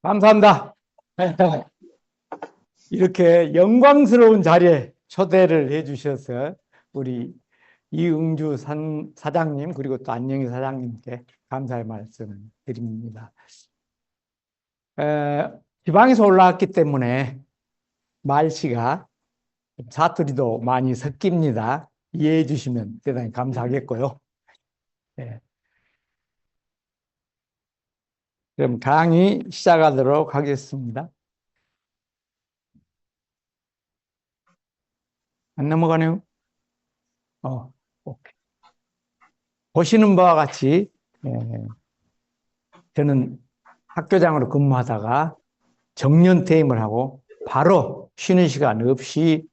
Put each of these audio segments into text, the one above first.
감사합니다. 이렇게 영광스러운 자리에 초대를 해주셔서 우리 이응주 사장님 그리고 또 안영희 사장님께 감사의 말씀을 드립니다. 지방에서 올라왔기 때문에 말씨가 사투리도 많이 섞입니다. 이해해 주시면 대단히 감사하겠고요. 네. 그럼 강의 시작하도록 하겠습니다. 안 넘어가네요. 오케이. 보시는 바와 같이 저는 학교장으로 근무하다가 정년퇴임을 하고 바로 쉬는 시간 없이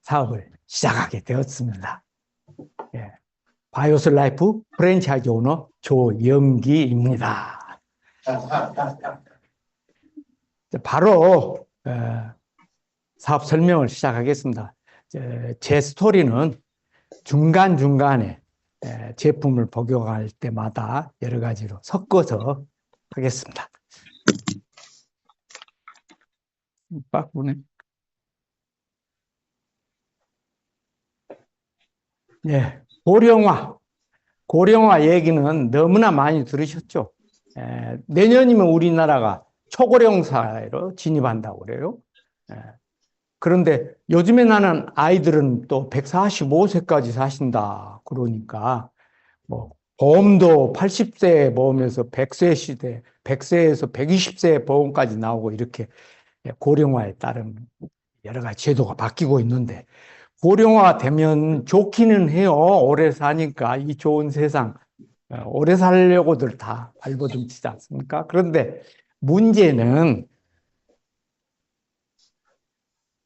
사업을 시작하게 되었습니다. 바이오스 라이프 프랜차이즈 오너 조영기입니다. 바로 사업 설명을 시작하겠습니다. 제 스토리는 중간중간에 제품을 복용할 때마다 여러 가지로 섞어서 하겠습니다. 바꾸네. 네, 고령화 얘기는 너무나 많이 들으셨죠? 내년이면 우리나라가 초고령 사회로 진입한다고 그래요. 그런데 요즘에 나는 아이들은 또 145세까지 사신다 그러니까 뭐 보험도 80세 보험에서 100세 시대, 100세에서 120세 보험까지 나오고 이렇게 고령화에 따른 여러 가지 제도가 바뀌고 있는데 고령화 되면 좋기는 해요. 오래 사니까 이 좋은 세상 오래 살려고들 다 발버둥치지 않습니까? 그런데 문제는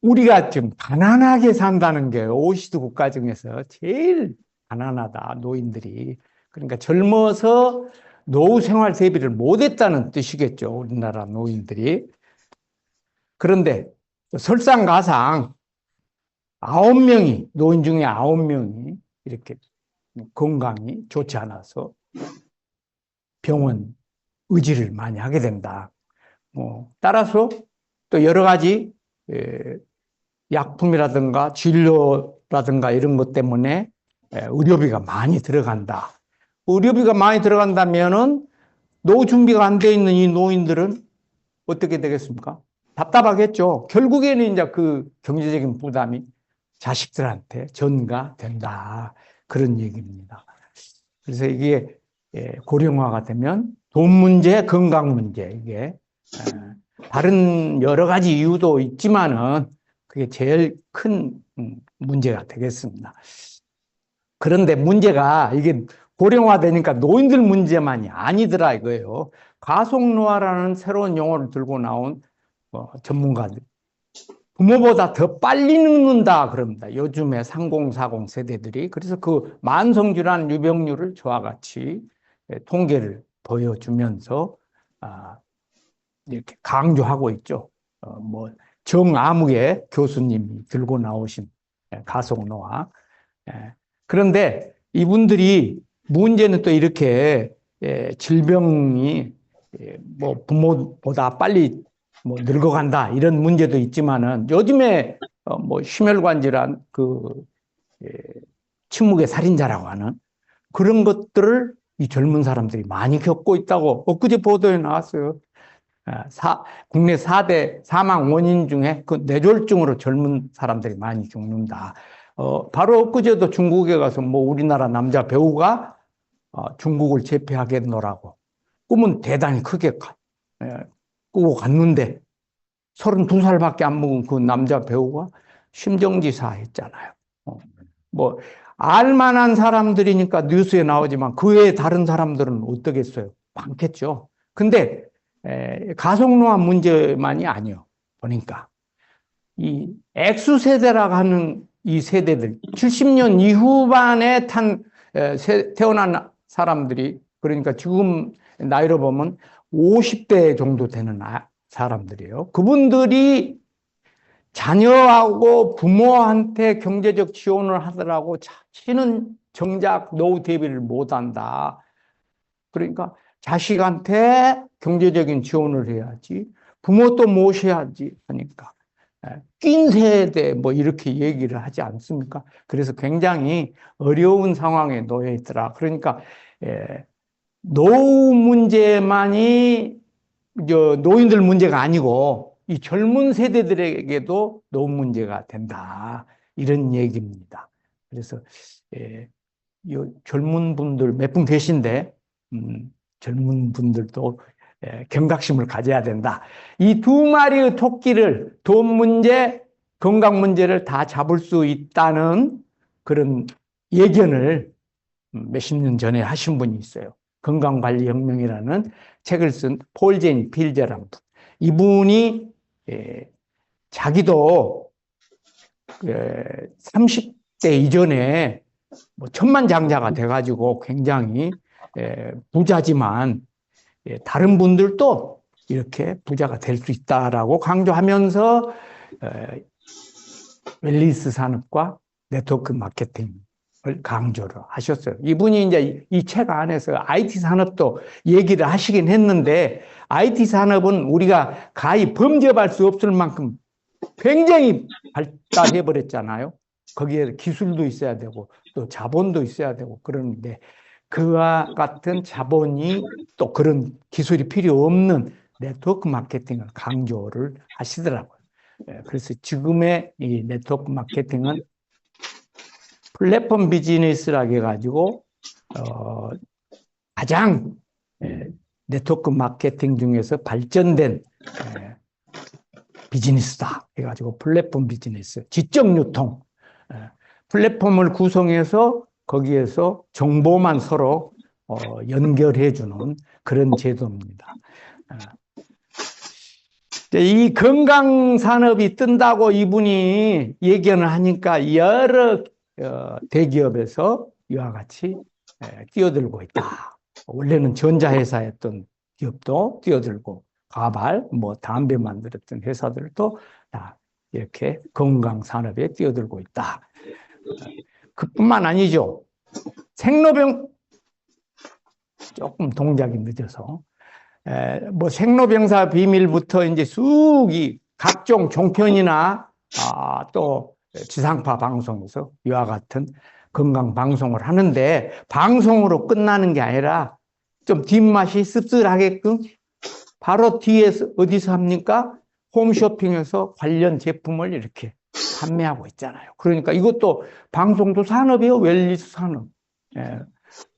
우리가 좀 가난하게 산다는 게 OECD 국가 중에서 제일 가난하다, 노인들이. 그러니까 젊어서 노후 생활 대비를 못했다는 뜻이겠죠, 우리나라 노인들이. 그런데 설상가상 9명이, 노인 중에 9명이 이렇게 건강이 좋지 않아서 병원 의지를 많이 하게 된다. 따라서 또 여러 가지 약품이라든가 진료라든가 이런 것 때문에 의료비가 많이 들어간다. 의료비가 많이 들어간다면은 노후 준비가 안 돼 있는 이 노인들은 어떻게 되겠습니까? 답답하겠죠. 결국에는 이제 그 경제적인 부담이 자식들한테 전가된다. 그런 얘기입니다. 그래서 이게 고령화가 되면 돈 문제, 건강 문제, 이게 다른 여러 가지 이유도 있지만은 그게 제일 큰 문제가 되겠습니다. 그런데 문제가 이게 고령화되니까 노인들 문제만이 아니더라 이거예요. 가속노화라는 새로운 용어를 들고 나온 전문가들. 부모보다 더 빨리 늙는다 그럽니다. 요즘에 3040 세대들이. 그래서 그 만성질환 유병률을 저와 같이 통계를 보여주면서 이렇게 강조하고 있죠. 정아무개 교수님이 들고 나오신 가속노화. 그런데 이분들이 문제는 또 이렇게 질병이 뭐 부모보다 빨리 늙어간다 이런 문제도 있지만은 요즘에 심혈관 질환 침묵의 살인자라고 하는 그런 것들을 이 젊은 사람들이 많이 겪고 있다고 엊그제 보도에 나왔어요. 국내 4대 사망 원인 중에 그 뇌졸중으로 젊은 사람들이 많이 죽는다. 바로 엊그제도 중국에 가서 우리나라 남자 배우가 중국을 제패하겠노라고 꿈은 대단히 크게 꾸고 갔는데 32살밖에 안 먹은 그 남자 배우가 심정지사 했잖아요. 알만한 사람들이니까 뉴스에 나오지만 그 외에 다른 사람들은 어떠겠어요? 많겠죠. 근데 가속노화 문제만이 아니요. 보니까 이 X세대라고 하는 이 세대들 70년 이후반에 태어난 사람들이 그러니까 지금 나이로 보면 50대 정도 되는 사람들이에요. 그분들이 자녀하고 부모한테 경제적 지원을 하더라고 자신은 정작 노후 대비를 못한다. 그러니까 자식한테 경제적인 지원을 해야지. 부모도 모셔야지 하니까. 낀 세대 뭐 이렇게 얘기를 하지 않습니까? 그래서 굉장히 어려운 상황에 놓여 있더라. 그러니까 노후 문제만이 노인들 문제가 아니고 이 젊은 세대들에게도 노후 문제가 된다. 이런 얘기입니다. 그래서 젊은 분들 몇 분 계신데 젊은 분들도 경각심을 가져야 된다. 이 두 마리의 토끼를 돈 문제, 건강 문제를 다 잡을 수 있다는 그런 예견을 몇십 년 전에 하신 분이 있어요. 건강관리혁명이라는 책을 쓴 폴 제니 필저라는 분. 이분이 자기도 30대 이전에 뭐 천만장자가 돼가지고 굉장히 부자지만 다른 분들도 이렇게 부자가 될 수 있다라고 강조하면서 웰니스 산업과 네트워크 마케팅을 강조를 하셨어요. 이분이 이제 이 책 안에서 IT 산업도 얘기를 하시긴 했는데 IT 산업은 우리가 가히 범접할 수 없을 만큼 굉장히 발달해 버렸잖아요. 거기에 기술도 있어야 되고 또 자본도 있어야 되고 그러는데 그와 같은 자본이 또 그런 기술이 필요 없는 네트워크 마케팅을 강조를 하시더라고요. 그래서 지금의 이 네트워크 마케팅은 플랫폼 비즈니스라고 해가지고 가장 네트워크 마케팅 중에서 발전된 비즈니스다 해가지고 플랫폼 비즈니스, 지적 유통, 플랫폼을 구성해서 거기에서 정보만 서로 연결해주는 그런 제도입니다. 이 건강산업이 뜬다고 이분이 예견을 하니까 여러 대기업에서 이와 같이 뛰어들고 있다. 원래는 전자회사였던 기업도 뛰어들고 가발, 뭐 담배 만들었던 회사들도 다 이렇게 건강산업에 뛰어들고 있다. 그뿐만 아니죠. 생로병 조금 동작이 늦어서 뭐 생로병사 비밀부터 이제 쑥이 각종 종편이나 또 지상파 방송에서 이와 같은 건강 방송을 하는데 방송으로 끝나는 게 아니라 좀 뒷맛이 씁쓸하게끔 바로 뒤에서 어디서 합니까? 홈쇼핑에서 관련 제품을 이렇게 판매하고 있잖아요. 그러니까 이것도 방송도 산업이에요. 웰니스 산업.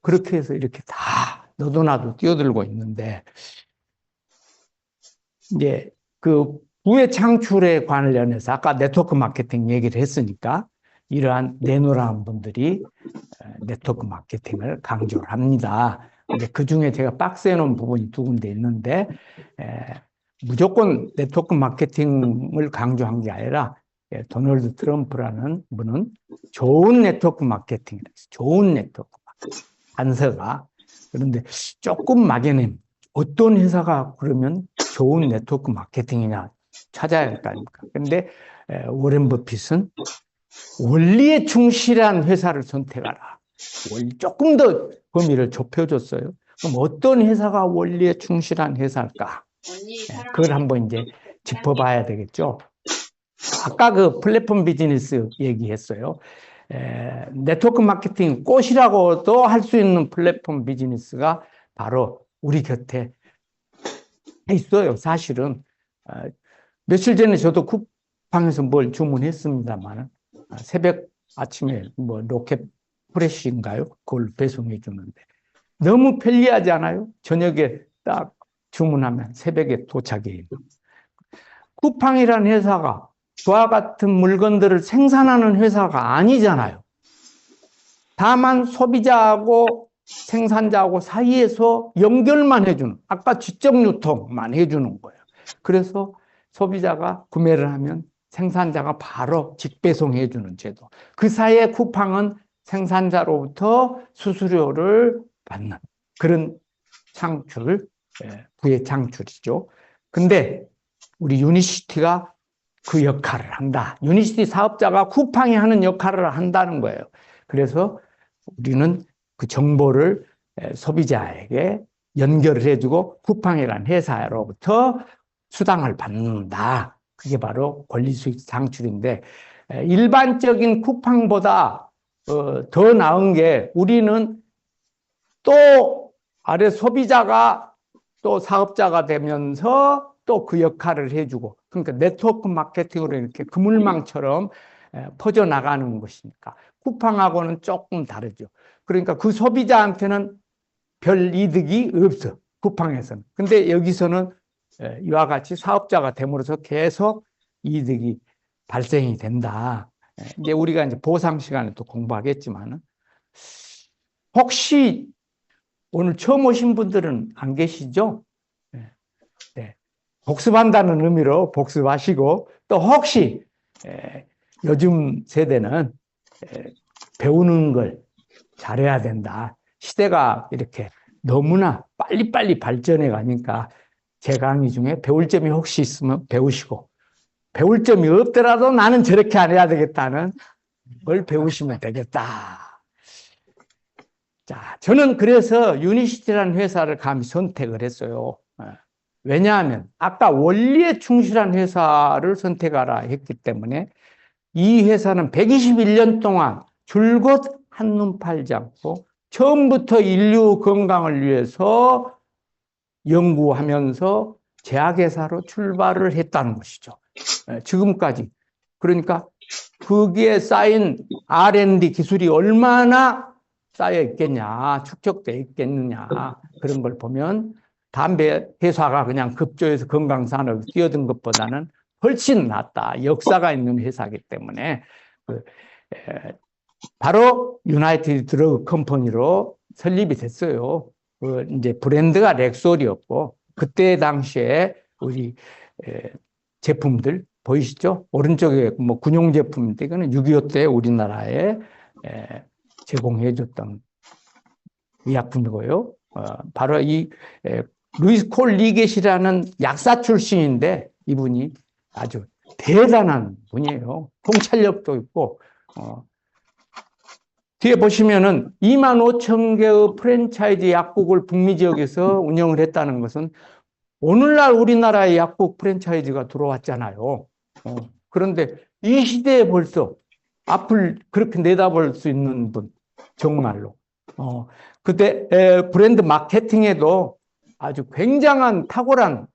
그렇게 해서 이렇게 다 너도 나도 뛰어들고 있는데 이제 그 부의 창출에 관련해서 아까 네트워크 마케팅 얘기를 했으니까 이러한 내노라한 분들이 네트워크 마케팅을 강조를 합니다. 근데 그 중에 제가 박스해 놓은 부분이 두 군데 있는데 무조건 네트워크 마케팅을 강조한 게 아니라 도널드 트럼프라는 분은 좋은 네트워크 마케팅이라 했어요. 좋은 네트워크 마케팅. 단서가. 그런데 조금 막연해. 어떤 회사가 그러면 좋은 네트워크 마케팅이냐 찾아야 할 거 아닙니까? 근데 워렌 버핏은 원리에 충실한 회사를 선택하라. 조금 더 범위를 좁혀줬어요. 그럼 어떤 회사가 원리에 충실한 회사일까? 그걸 한번 이제 짚어봐야 되겠죠. 아까 그 플랫폼 비즈니스 얘기했어요. 네트워크 마케팅 꽃이라고도 할 수 있는 플랫폼 비즈니스가 바로 우리 곁에 있어요. 사실은 며칠 전에 저도 쿠팡에서 뭘 주문했습니다만 새벽 아침에 뭐 로켓 프레시인가요? 그걸 배송해 주는데 너무 편리하지 않아요? 저녁에 딱 주문하면 새벽에 도착해요. 쿠팡이라는 회사가 그와 같은 물건들을 생산하는 회사가 아니잖아요. 다만 소비자하고 생산자하고 사이에서 연결만 해주는, 아까 지적 유통만 해주는 거예요. 그래서 소비자가 구매를 하면 생산자가 바로 직배송해 주는 제도. 그 사이에 쿠팡은 생산자로부터 수수료를 받는 그런 창출, 부의 창출이죠. 근데 우리 유니시티가 그 역할을 한다. 유니시티 사업자가 쿠팡이 하는 역할을 한다는 거예요. 그래서 우리는 그 정보를 소비자에게 연결을 해주고 쿠팡이라는 회사로부터 수당을 받는다. 그게 바로 권리수익 창출인데 일반적인 쿠팡보다 더 나은 게 우리는 또 아래 소비자가 또 사업자가 되면서 또 그 역할을 해주고 그러니까 네트워크 마케팅으로 이렇게 그물망처럼 퍼져나가는 것이니까 쿠팡하고는 조금 다르죠. 그러니까 그 소비자한테는 별 이득이 없어. 쿠팡에서는. 근데 여기서는 이와 같이 사업자가 됨으로써 계속 이득이 발생이 된다. 이제 우리가 이제 보상 시간에 또 공부하겠지만은 혹시 오늘 처음 오신 분들은 안 계시죠? 네. 복습한다는 의미로 복습하시고 또 혹시 요즘 세대는 배우는 걸 잘해야 된다. 시대가 이렇게 너무나 빨리빨리 발전해 가니까 제 강의 중에 배울 점이 혹시 있으면 배우시고 배울 점이 없더라도 나는 저렇게 안 해야 되겠다는 걸 배우시면 되겠다. 자, 저는 그래서 유니시티라는 회사를 감히 선택을 했어요. 왜냐하면 아까 원리에 충실한 회사를 선택하라 했기 때문에 이 회사는 121년 동안 줄곧 한눈 팔지 않고 처음부터 인류 건강을 위해서 연구하면서 제약회사로 출발을 했다는 것이죠. 지금까지. 그러니까 거기에 쌓인 R&D 기술이 얼마나 쌓여 있겠냐, 축적되어 있겠느냐, 그런 걸 보면 담배 회사가 그냥 급조해서 건강산업에 뛰어든 것보다는 훨씬 낫다. 역사가 있는 회사이기 때문에 바로 유나이티드 드러그 컴퍼니로 설립이 됐어요. 이제 브랜드가 렉솔이었고 그때 당시에 우리 제품들 보이시죠? 오른쪽에 뭐 군용 제품인데 이거는 6.25 때 우리나라에 제공해줬던 의약품이고요. 바로 이 루이스 콜 리겟이라는 약사 출신인데 이분이 아주 대단한 분이에요. 통찰력도 있고 뒤에 보시면은 25,000개의 프랜차이즈 약국을 북미 지역에서 운영을 했다는 것은 오늘날 우리나라의 약국 프랜차이즈가 들어왔잖아요. 그런데 이 시대에 벌써 앞을 그렇게 내다볼 수 있는 분, 정말로. 그때 브랜드 마케팅에도 아주 굉장한 탁월한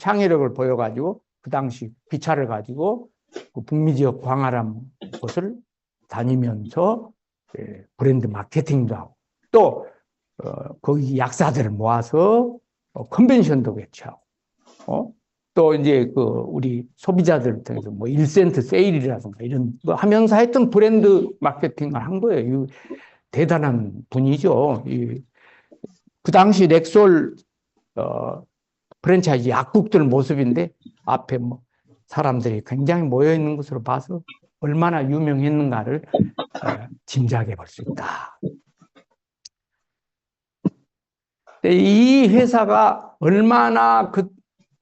창의력을 보여가지고 그 당시 기차를 가지고 그 북미 지역 광활한 곳을 다니면서 브랜드 마케팅도 하고 또 거기 약사들을 모아서 컨벤션도 개최하고 또 이제 그 우리 소비자들을 통해서 뭐 1센트 세일이라든가 이런 거 하면서 했던 브랜드 마케팅을 한 거예요. 대단한 분이죠. 그 당시 렉솔 프랜차이즈 약국들 모습인데 앞에 뭐 사람들이 굉장히 모여 있는 것으로 봐서 얼마나 유명했는가를 짐작해 볼 수 있다. 이 회사가 얼마나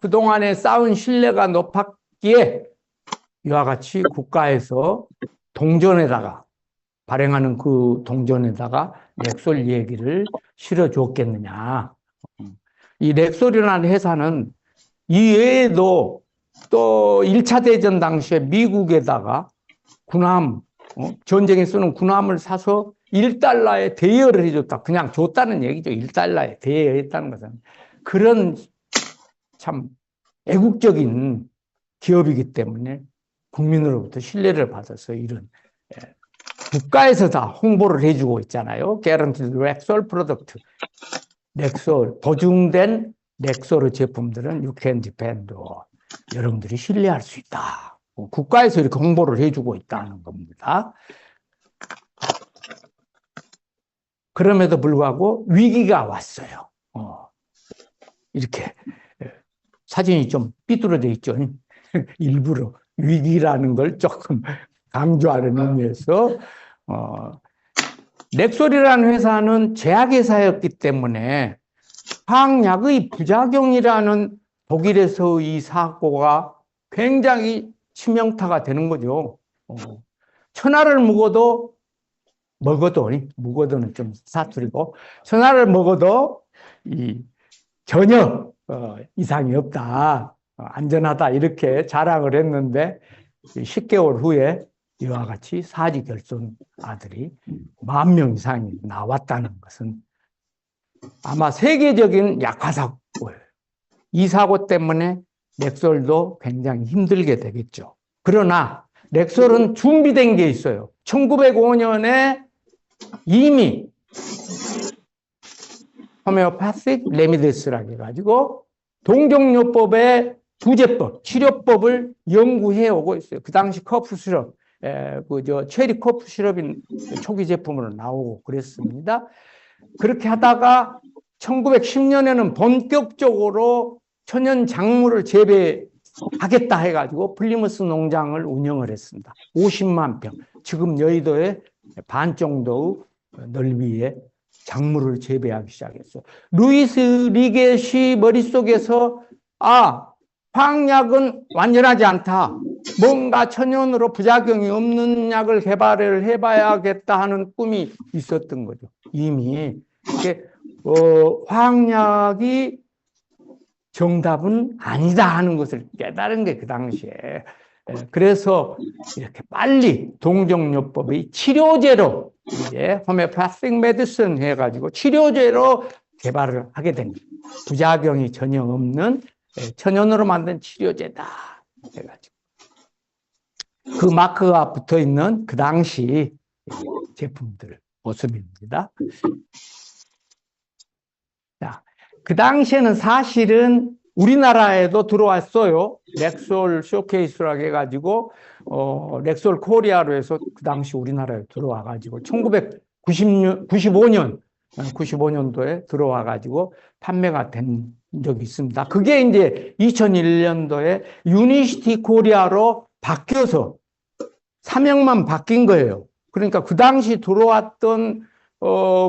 그동안에 쌓은 신뢰가 높았기에 이와 같이 국가에서 동전에다가 발행하는 그 동전에다가 렉솔 얘기를 실어주었겠느냐. 이 렉솔이라는 회사는 이외에도 또 1차 대전 당시에 미국에다가 군함, 전쟁에 쓰는 군함을 사서 1달러에 대여를 해줬다. 그냥 줬다는 얘기죠. 1달러에 대여했다는 것은. 그런 참 애국적인 기업이기 때문에 국민으로부터 신뢰를 받아서 이런 국가에서 다 홍보를 해주고 있잖아요. Guaranteed 렉솔 프로덕트. 렉솔, 보증된 렉솔의 제품들은 You can depend. 여러분들이 신뢰할 수 있다. 국가에서 이렇게 홍보를 해주고 있다는 겁니다. 그럼에도 불구하고 위기가 왔어요. 이렇게 사진이 좀 삐뚤어져 있죠. 일부러 위기라는 걸 조금 강조하는 의미에서 렉솔이라는 회사는 제약회사였기 때문에 항약의 부작용이라는 독일에서의 사고가 굉장히 치명타가 되는 거죠. 천하를 먹어도는 좀 사투리고 천하를 먹어도 이 전혀 이상이 없다, 안전하다 이렇게 자랑을 했는데 10개월 후에 이와 같이 사지결손 아들이 10,000명 이상이 나왔다는 것은 아마 세계적인 약화사고예요. 이 사고 때문에 렉솔도 굉장히 힘들게 되겠죠. 그러나 렉솔은 준비된 게 있어요. 1905년에 이미 호메오파틱 레미디스라고 해가지고 동종요법의 부제법, 치료법을 연구해 오고 있어요. 그 당시 커프 시럽, 체리 커프 시럽인 초기 제품으로 나오고 그랬습니다. 그렇게 하다가 1910년에는 본격적으로 천연 작물을 재배하겠다 해가지고 플리머스 농장을 운영을 했습니다. 50만 평, 지금 여의도의 반 정도의 넓이의 작물을 재배하기 시작했어요. 루이스 리겟이 머릿속에서 화학약은 완전하지 않다, 뭔가 천연으로 부작용이 없는 약을 개발을 해봐야겠다 하는 꿈이 있었던 거죠. 이미 화학약이 정답은 아니다 하는 것을 깨달은 게 그 당시에. 그래서 이렇게 빨리 동종요법의 치료제로 이제 호메오파틱 메디슨 해가지고 치료제로 개발을 하게 됩니다. 부작용이 전혀 없는 천연으로 만든 치료제다 해가지고 그 마크가 붙어 있는 그 당시 제품들 모습입니다. 자, 그 당시에는 사실은 우리나라에도 들어왔어요. 렉솔 쇼케이스라고 해가지고 렉솔 코리아로 해서 그 당시 우리나라에 들어와가지고 1995년도에 들어와가지고 판매가 된 적이 있습니다. 그게 이제 2001년도에 유니시티 코리아로 바뀌어서 사명만 바뀐 거예요. 그러니까 그 당시 들어왔던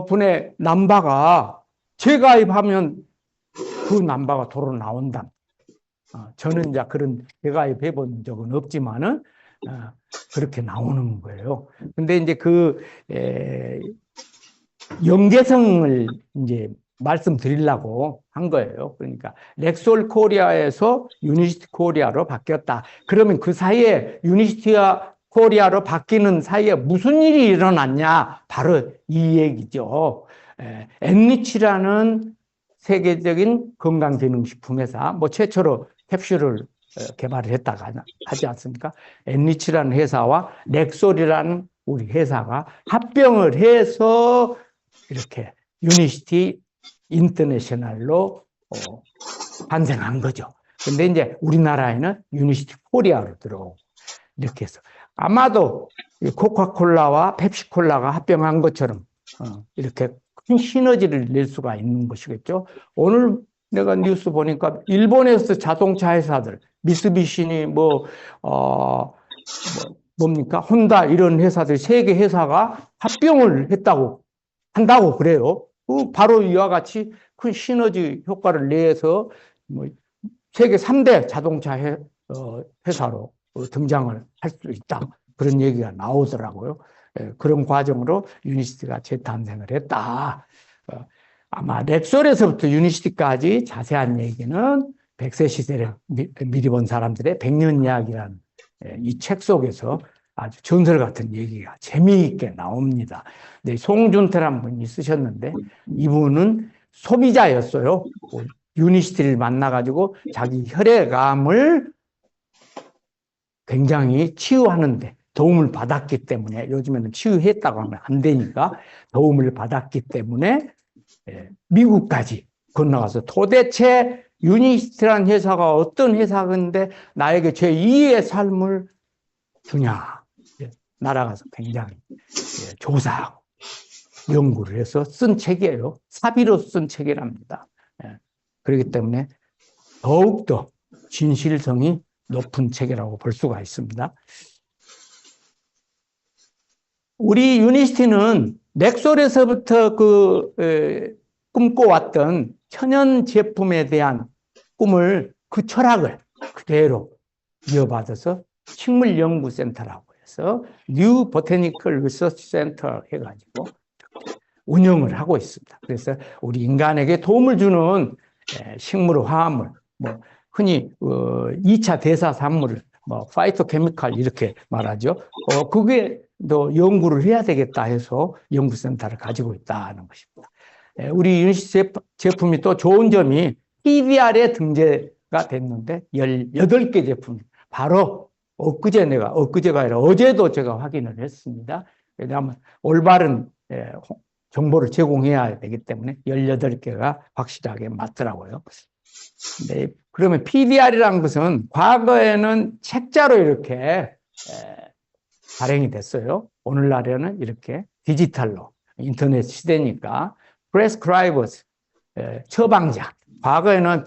분의 남바가 재가입하면 그 남바가 도로 나온다. 저는 이제 그런 재가입해 본 적은 없지만은 그렇게 나오는 거예요. 근데 이제 그 연계성을 이제 말씀드리려고 한 거예요. 그러니까 렉솔 코리아에서 유니시티 코리아로 바뀌었다. 그러면 그 사이에 유니시티와 코리아로 바뀌는 사이에 무슨 일이 일어났냐? 바로 이 얘기죠. 앤리치라는 세계적인 건강기능식품 회사, 최초로 캡슐을 개발을 했다가 하지 않습니까? 앤리치라는 회사와 렉솔이라는 우리 회사가 합병을 해서 이렇게 유니시티 인터내셔널로 탄생한 거죠. 근데 이제 우리나라에는 유니시티 코리아로 들어오고 이렇게 해서 아마도 코카콜라와 펩시콜라가 합병한 것처럼 이렇게 큰 시너지를 낼 수가 있는 것이겠죠. 오늘 내가 뉴스 보니까 일본에서 자동차 회사들, 미쓰비시니 뭡니까? 혼다 이런 회사들 세계 회사가 합병을 한다고 그래요. 바로 이와 같이 큰 시너지 효과를 내서 세계 3대 자동차 회사로 등장을 할 수 있다. 그런 얘기가 나오더라고요. 그런 과정으로 유니시티가 재탄생을 했다. 아마 렉솔에서부터 유니시티까지 자세한 얘기는 100세 시대를 미리 본 사람들의 100년 이야기라는 이 책 속에서 아주 전설 같은 얘기가 재미있게 나옵니다. 네, 송준태라는 분이 있으셨는데 이분은 소비자였어요. 유니시티를 만나가지고 자기 혈액암을 굉장히 치유하는데 도움을 받았기 때문에, 요즘에는 치유했다고 하면 안 되니까 도움을 받았기 때문에 미국까지 건너가서 도대체 유니시티라는 회사가 어떤 회사인데 나에게 제2의 삶을 주냐, 날아가서 굉장히 조사하고 연구를 해서 쓴 책이에요. 사비로 쓴 책이랍니다. 그렇기 때문에 더욱더 진실성이 높은 책이라고 볼 수가 있습니다. 우리 유니시티는 렉솔에서부터 꿈꿔왔던 천연 제품에 대한 꿈을, 그 철학을 그대로 이어받아서 식물연구센터라고 해서 뉴 보테니컬 리서치 센터 해가지고 운영을 하고 있습니다. 그래서 우리 인간에게 도움을 주는 식물 화합물, 뭐 흔히 2차 대사 산물을 뭐 파이토케미칼 이렇게 말하죠. 그게 또 연구를 해야 되겠다 해서 연구센터를 가지고 있다는 것입니다. 우리 유니시 제품이 또 좋은 점이 PDR에 등재가 됐는데 18개 제품이 바로 엊그제가 아니라 어제도 제가 확인을 했습니다. 왜냐하면 올바른 정보를 제공해야 되기 때문에 18개가 확실하게 맞더라고요. 네, 그러면 PDR이라는 것은 과거에는 책자로 이렇게 발행이 됐어요. 오늘날에는 이렇게 디지털로 인터넷 시대니까 prescribers, 처방자. 과거에는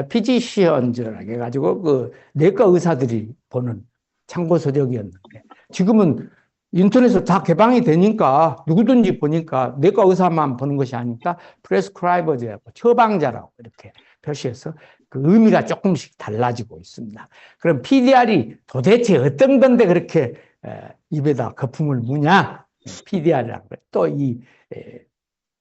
피지시언즈라고 해가지고 그 내과 의사들이 보는 참고 서적이었는데 지금은 인터넷에서 다 개방이 되니까 누구든지 보니까 내과 의사만 보는 것이 아니까 prescribers라고 처방자라고 이렇게 표시해서 그 의미가 조금씩 달라지고 있습니다. 그럼 PDR이 도대체 어떤 건데 그렇게 입에다 거품을 무냐? PDR이라고 또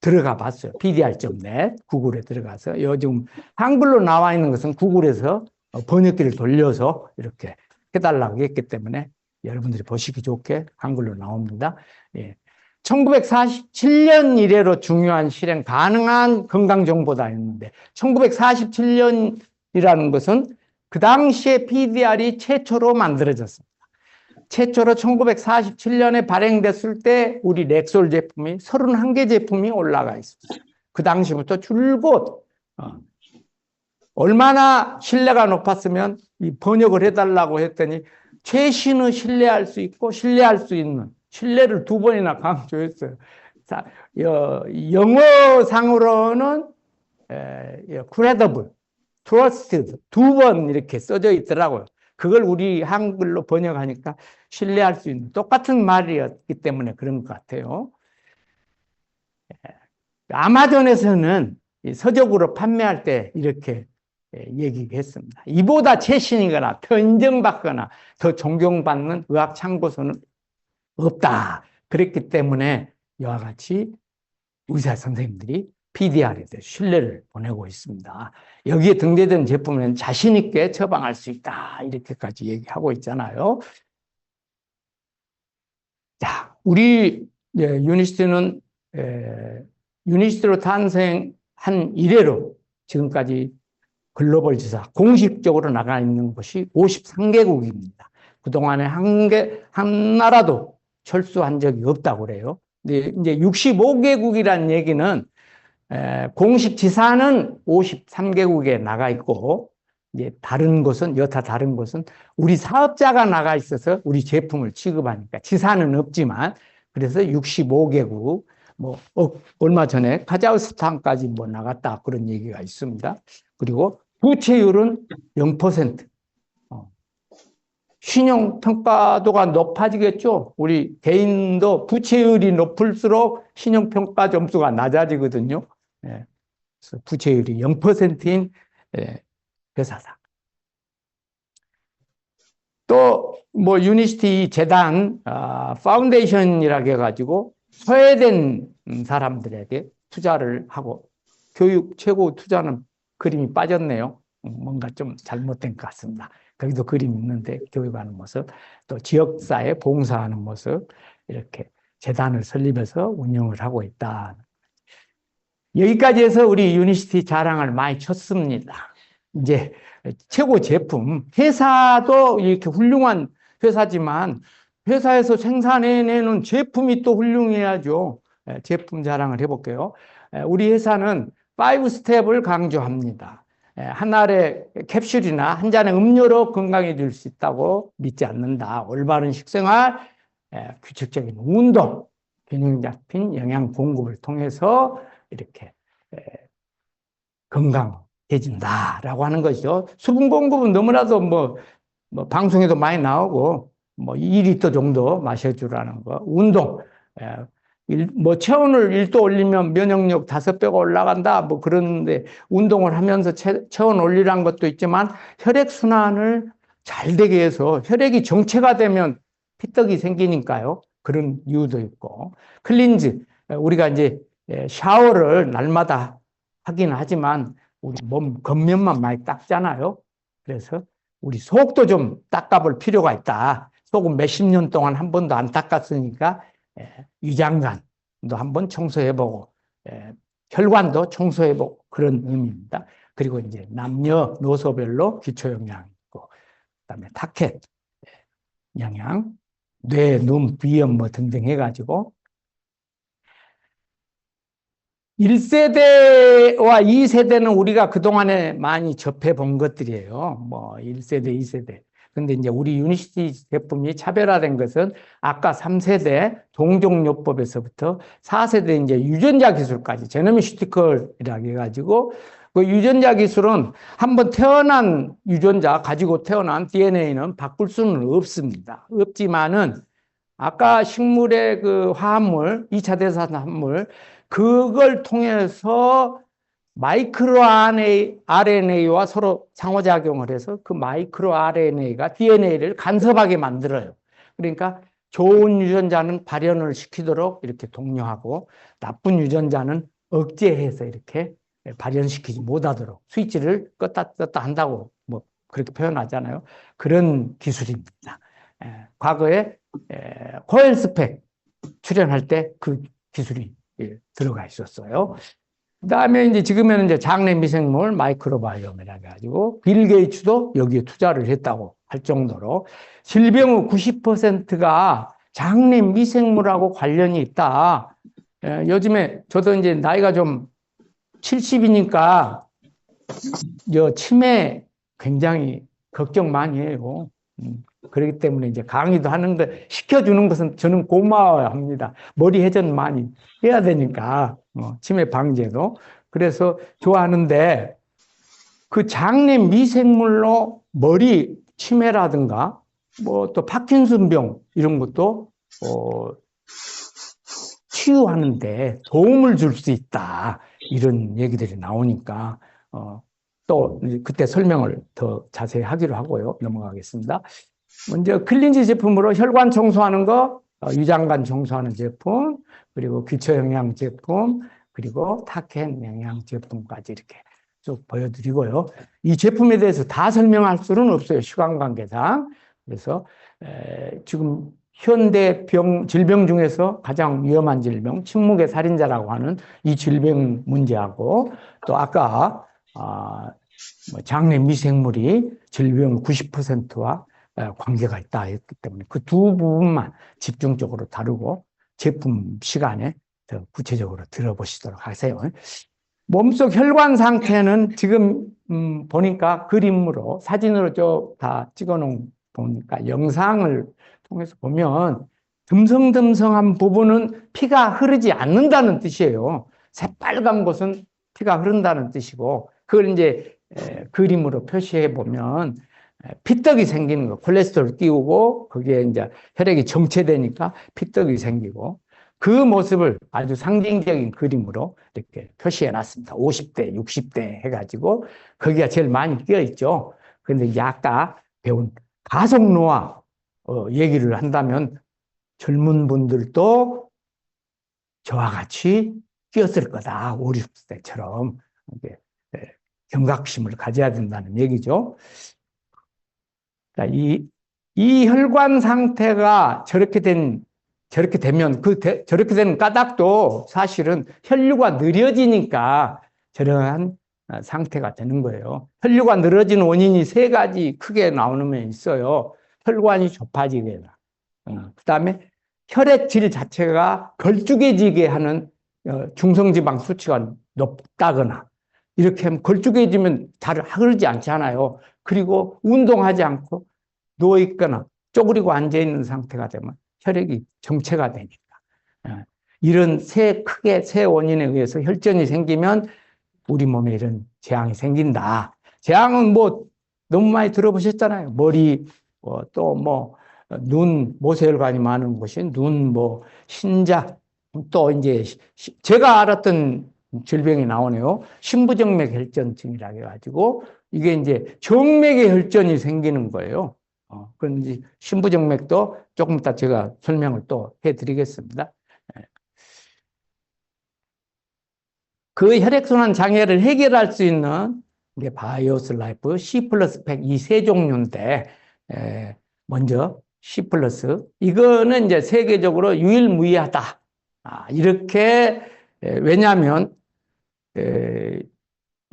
들어가 봤어요. PDR.net 구글에 들어가서 요즘 한글로 나와 있는 것은 구글에서 번역기를 돌려서 이렇게 해달라고 했기 때문에 여러분들이 보시기 좋게 한글로 나옵니다. 1947년 이래로 중요한 실행 가능한 건강정보다였는데 1947년이라는 것은 그 당시에 PDR이 최초로 만들어졌습니다. 최초로 1947년에 발행됐을 때 우리 렉솔 제품이 31개 제품이 올라가 있었어요. 그 당시부터 줄곧 얼마나 신뢰가 높았으면 이 번역을 해달라고 했더니 최신의 신뢰할 수 있고 신뢰할 수 있는 신뢰를 2번이나 강조했어요. 영어상으로는 credible, trusted 2번 이렇게 써져 있더라고요. 그걸 우리 한글로 번역하니까 신뢰할 수 있는 똑같은 말이었기 때문에 그런 것 같아요. 아마존에서는 서적으로 판매할 때 이렇게 얘기했습니다. 이보다 최신이거나 더 인정받거나 더 존경받는 의학 참고서는 없다. 그랬기 때문에 이와 같이 의사 선생님들이 PDR에 대해 신뢰를 보내고 있습니다. 여기에 등재된 제품은 자신 있게 처방할 수 있다. 이렇게까지 얘기하고 있잖아요. 자, 우리 유니시티는 유니시티로 탄생한 이래로 지금까지 글로벌 지사 공식적으로 나가 있는 곳이 53개국입니다. 그동안에 한 나라도 철수한 적이 없다고 그래요. 근데 이제 65개국이라는 얘기는 공식 지사는 53개국에 나가 있고 이제 여타 다른 곳은 우리 사업자가 나가 있어서 우리 제품을 취급하니까 지사는 없지만 그래서 65개국 얼마 전에 카자흐스탄까지 나갔다 그런 얘기가 있습니다. 그리고 부채율은 0%. 신용평가도가 높아지겠죠. 우리 개인도 부채율이 높을수록 신용평가 점수가 낮아지거든요. 그래서 부채율이 0%인 회사다. 또 유니시티 재단 파운데이션이라고 해가지고 소외된 사람들에게 투자를 하고 교육 최고 투자는 그림이 빠졌네요. 뭔가 좀 잘못된 것 같습니다. 거기도 그림이 있는데 교육하는 모습, 또 지역사회 봉사하는 모습 이렇게 재단을 설립해서 운영을 하고 있다. 여기까지 해서 우리 유니시티 자랑을 많이 쳤습니다. 이제 최고 제품, 회사도 이렇게 훌륭한 회사지만 회사에서 생산해내는 제품이 또 훌륭해야죠. 제품 자랑을 해볼게요. 우리 회사는 5스텝을 강조합니다. 한 알의 캡슐이나 한 잔의 음료로 건강해질 수 있다고 믿지 않는다. 올바른 식생활, 규칙적인 운동, 균형 잡힌 영양 공급을 통해서 이렇게 건강해진다라고 하는 것이죠. 수분 공급은 너무나도 방송에도 많이 나오고 2리터 정도 마셔주라는 거. 운동, 체온을 1도 올리면 면역력 5배가 올라간다. 그런데 운동을 하면서 체온 올리라는 것도 있지만 혈액순환을 잘 되게 해서 혈액이 정체가 되면 피떡이 생기니까요. 그런 이유도 있고. 클린즈, 우리가 이제 샤워를 날마다 하긴 하지만 우리 몸 겉면만 많이 닦잖아요. 그래서 우리 속도 좀 닦아볼 필요가 있다. 속은 몇십 년 동안 한 번도 안 닦았으니까 위장관도 한번 청소해보고 혈관도 청소해보고 그런 의미입니다. 그리고 이제 남녀노소별로 기초영양 있고 그다음에 타켓 영양, 뇌, 눈, 비염 뭐 등등 해가지고 1세대와 2세대는 우리가 그동안에 많이 접해 본 것들이에요. 뭐 1세대, 2세대. 근데 이제 우리 유니시티 제품이 차별화된 것은 아까 3세대 동종요법에서부터 4세대 이제 유전자 기술까지 제너미슈티컬이라고 해가지고 그 유전자 기술은 한번 태어난 유전자 가지고 태어난 DNA는 바꿀 수는 없습니다. 없지만은 아까 식물의 그 화합물, 2차 대사산물 그걸 통해서 마이크로 RNA와 서로 상호작용을 해서 그 마이크로 RNA가 DNA를 간섭하게 만들어요. 그러니까 좋은 유전자는 발현을 시키도록 이렇게 독려하고 나쁜 유전자는 억제해서 이렇게 발현시키지 못하도록 스위치를 껐다 껐다 한다고 뭐 그렇게 표현하잖아요. 그런 기술입니다. 과거에 코엘스펙 출연할 때 그 기술이 들어가 있었어요. 그다음에 이제 지금은 이제 장내 미생물 마이크로바이옴이라 해가지고 빌 게이츠도 여기에 투자를 했다고 할 정도로 질병의 90%가 장내 미생물하고 관련이 있다. 요즘에 저도 이제 나이가 좀 70이니까 치매 굉장히 걱정 많이 해요. 그렇기 때문에 이제 강의도 하는데 시켜주는 것은 저는 고마워야 합니다. 머리 회전 많이 해야 되니까 치매 방지에도 그래서 좋아하는데 그 장내 미생물로 머리 치매라든가 뭐 또 파킨슨병 이런 것도 치유하는데 도움을 줄 수 있다 이런 얘기들이 나오니까 또 그때 설명을 더 자세히 하기로 하고요. 넘어가겠습니다. 먼저 클린지 제품으로 혈관 청소하는 거, 위장관 청소하는 제품, 그리고 기초영양 제품, 그리고 타켓 영양 제품까지 이렇게 쭉 보여드리고요. 이 제품에 대해서 다 설명할 수는 없어요. 시간 관계상. 그래서 지금 현대 질병 중에서 가장 위험한 질병, 침묵의 살인자라고 하는 이 질병 문제하고 또 아까 장내 미생물이 질병 90%와 관계가 있다 했기 때문에 그 두 부분만 집중적으로 다루고 제품 시간에 더 구체적으로 들어보시도록 하세요. 몸속 혈관 상태는 지금 보니까 그림으로 사진으로 다 찍어놓은 보니까 영상을 통해서 보면 듬성듬성한 부분은 피가 흐르지 않는다는 뜻이에요. 새빨간 곳은 피가 흐른다는 뜻이고 그걸 이제 그림으로 표시해 보면 피떡이 생기는 거, 콜레스테롤 띄우고 거기에 이제 혈액이 정체되니까 피떡이 생기고 그 모습을 아주 상징적인 그림으로 이렇게 표시해 놨습니다. 50대, 60대 해가지고 거기가 제일 많이 끼어 있죠. 그런데 이제 아까 배운 가속노화 얘기를 한다면 젊은 분들도 저와 같이 끼었을 거다. 5, 60대처럼 경각심을 가져야 된다는 얘기죠. 이 혈관 상태가 저렇게 되면 저렇게 되는 까닭도 사실은 혈류가 느려지니까 저러한 상태가 되는 거예요. 혈류가 느려지는 원인이 세 가지 크게 나오는 있어요. 혈관이 좁아지거나, 그 다음에 혈액 질 자체가 걸쭉해지게 하는 중성지방 수치가 높다거나, 이렇게 하면 걸쭉해지면 잘 흐르지 않잖아요. 그리고 운동하지 않고 누워있거나 쪼그리고 앉아있는 상태가 되면 혈액이 정체가 되니까. 이런 크게 세 원인에 의해서 혈전이 생기면 우리 몸에 이런 재앙이 생긴다. 재앙은 뭐 너무 많이 들어보셨잖아요. 머리, 또 뭐, 눈, 모세혈관이 많은 곳이 눈, 뭐, 신장, 또 이제 제가 알았던 질병이 나오네요. 심부정맥 혈전증이라고 해가지고 이게 이제 정맥의 혈전이 생기는 거예요. 그런지 심부정맥도 조금 이따 제가 설명을 또 해드리겠습니다. 그 혈액순환 장애를 해결할 수 있는 게 바이오스 라이프 C 플러스 팩 이 세 종류인데, 먼저 C 플러스. 이거는 이제 세계적으로 유일무이하다. 이렇게, 왜냐하면,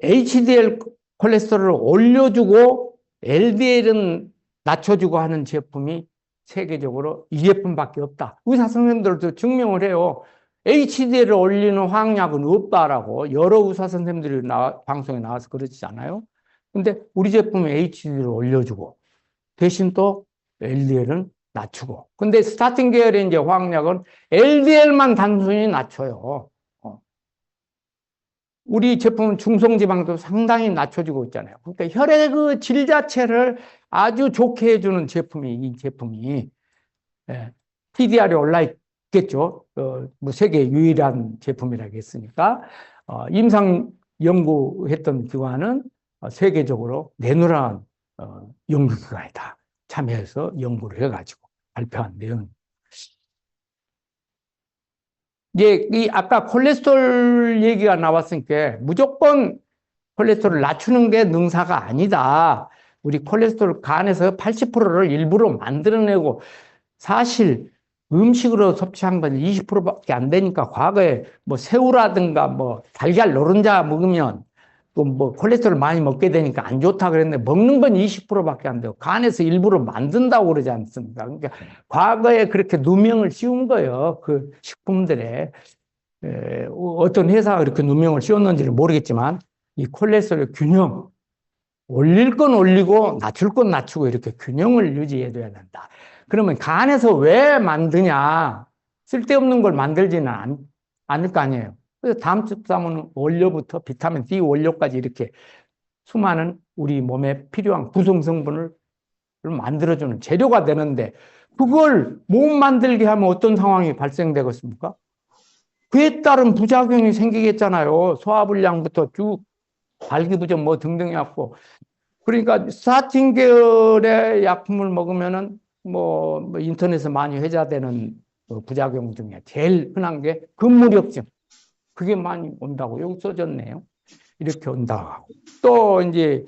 HDL 콜레스테롤을 올려주고 LDL은 낮춰주고 하는 제품이 세계적으로 이 제품밖에 없다. 의사 선생님들도 증명을 해요. HDL을 올리는 화학약은 없다라고 여러 의사 선생님들이 방송에 나와서 그러지 않아요? 근데 우리 제품은 HDL을 올려주고 대신 또 LDL은 낮추고. 근데 스타틴 계열의 이제 화학약은 LDL만 단순히 낮춰요. 우리 제품은 중성지방도 상당히 낮춰주고 있잖아요. 그러니까 혈액의 질 자체를 아주 좋게 해주는 제품이, 이 제품이, TDR이 올라있겠죠. 뭐 세계 유일한 제품이라고 했으니까. 임상 연구했던 기관은 세계적으로 내노란 연구기관이다. 참여해서 연구를 해가지고 발표한 내용. 이제 이 아까 콜레스테롤 얘기가 나왔으니까 무조건 콜레스테롤을 낮추는 게 능사가 아니다. 우리 콜레스테롤 간에서 80%를 일부러 만들어내고 사실 음식으로 섭취한 건 20%밖에 안 되니까 과거에 뭐 새우라든가 뭐 달걀 노른자 먹으면 또 뭐 콜레스테롤 많이 먹게 되니까 안 좋다 그랬는데 먹는 건 20%밖에 안 돼요. 간에서 일부러 만든다고 그러지 않습니까? 그러니까 과거에 그렇게 누명을 씌운 거예요. 그 식품들에. 어떤 회사가 그렇게 누명을 씌웠는지는 모르겠지만 이 콜레스테롤 균형, 올릴 건 올리고 낮출 건 낮추고 이렇게 균형을 유지해줘야 된다. 그러면 간에서 왜 만드냐? 쓸데없는 걸 만들지는 않을 거 아니에요. 그래서 다음 습삼은 원료부터 비타민 D 원료까지 이렇게 수많은 우리 몸에 필요한 구성 성분을 만들어주는 재료가 되는데 그걸 못 만들게 하면 어떤 상황이 발생되겠습니까? 그에 따른 부작용이 생기겠잖아요. 소화불량부터 쭉 발기부전 뭐 등등 해갖고. 그러니까 스타틴 계열의 약품을 먹으면은 뭐 인터넷에 많이 회자되는 부작용 중에 제일 흔한 게 근무력증. 그게 많이 온다고 여기 써졌네요. 이렇게 온다고. 또 이제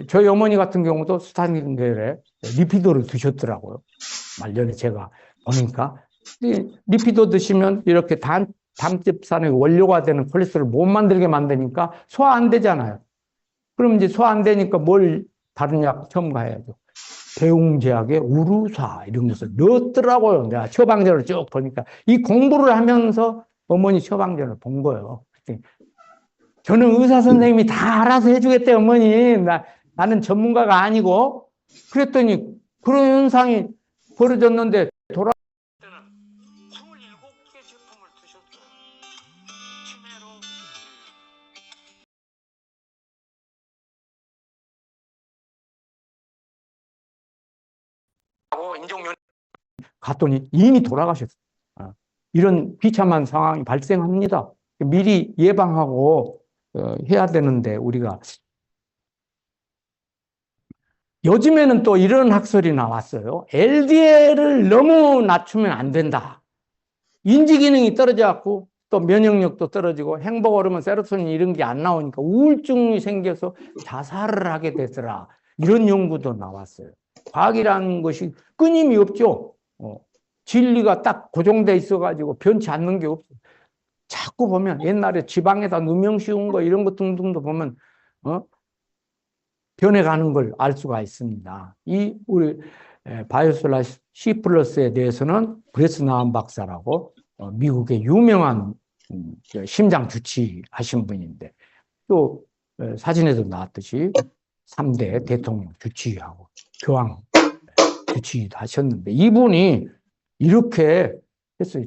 저희 어머니 같은 경우도 스타틴 계열의 리피도를 드셨더라고요. 말년에 제가 보니까. 리피도 드시면 이렇게 담즙산의 원료가 되는 콜레스테롤을 못 만들게 만드니까 소화 안 되잖아요. 그럼 이제 소화 안 되니까 뭘 다른 약 첨가해야죠. 대웅제약의 우루사 이런 것을 넣었더라고요. 내가 처방전을 쭉 보니까 이 공부를 하면서 어머니 처방전을 본 거예요. 저는 의사 선생님이 다 알아서 해주겠대 어머니. 나는 전문가가 아니고 그랬더니 그런 현상이 벌어졌는데 돌아. 27개 제품을 드셨어요. 치매로. 인종면 갔더니 이미 돌아가셨어요. 이런 비참한 상황이 발생합니다. 미리 예방하고 해야 되는데 우리가 요즘에는 또 이런 학설이 나왔어요. LDL을 너무 낮추면 안 된다. 인지 기능이 떨어져갖고 또 면역력도 떨어지고 행복 호르몬 세로토닌 이런 게 안 나오니까 우울증이 생겨서 자살을 하게 되더라. 이런 연구도 나왔어요. 과학이라는 것이 끊임이 없죠. 진리가 딱 고정돼 있어가지고 변치 않는 게 없어요. 자꾸 보면 옛날에 지방에다 누명 씌운 거 이런 것 등등도 보면 변해가는 걸 알 수가 있습니다. 이 우리 바이오솔라 C 플러스에 대해서는 브레스나운 박사라고 미국의 유명한 심장 주치하신 분인데 또 사진에도 나왔듯이 3대 대통령 주치하고 교황 주치도 하셨는데 이분이 이렇게 해서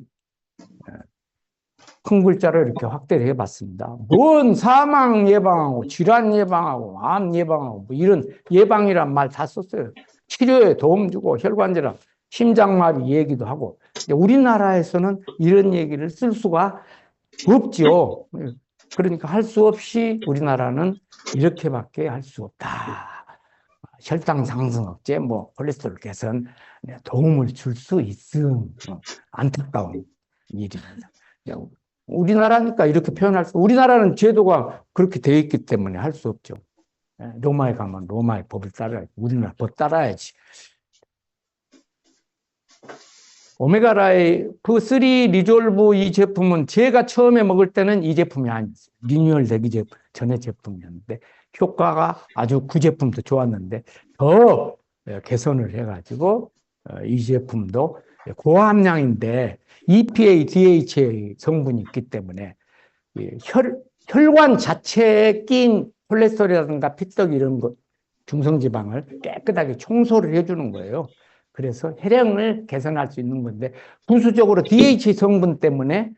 큰 글자로 이렇게 확대를 해봤습니다. 뭔 사망 예방하고 질환 예방하고 암 예방하고 뭐 이런 예방이란 말 다 썼어요. 치료에 도움 주고 혈관질환, 심장마비 얘기도 하고. 근데 우리나라에서는 이런 얘기를 쓸 수가 없죠. 그러니까 할 수 없이 우리나라는 이렇게밖에 할 수 없다. 혈당 상승 억제, 뭐 콜레스테롤 개선 도움을 줄 수 있음. 안타까운 일입니다. 우리나라니까 이렇게 표현할 수, 우리나라는 제도가 그렇게 되어 있기 때문에 할 수 없죠. 로마에 가면 로마의 법을 따라야지. 우리나라 법 따라야지. 오메가라이프 3 리졸브 이 제품은 제가 처음에 먹을 때는 이 제품이 아니었어요. 리뉴얼 되기 전의 제품이었는데 효과가 아주 그 제품도 좋았는데 더 개선을 해가지고 이 제품도 고함량인데 EPA, DHA 성분이 있기 때문에 혈관 자체에 낀 콜레스테롤이라든가 피떡 이런 것, 중성지방을 깨끗하게 청소를 해주는 거예요. 그래서 혈행을 개선할 수 있는 건데 부수적으로 DHA 성분 때문에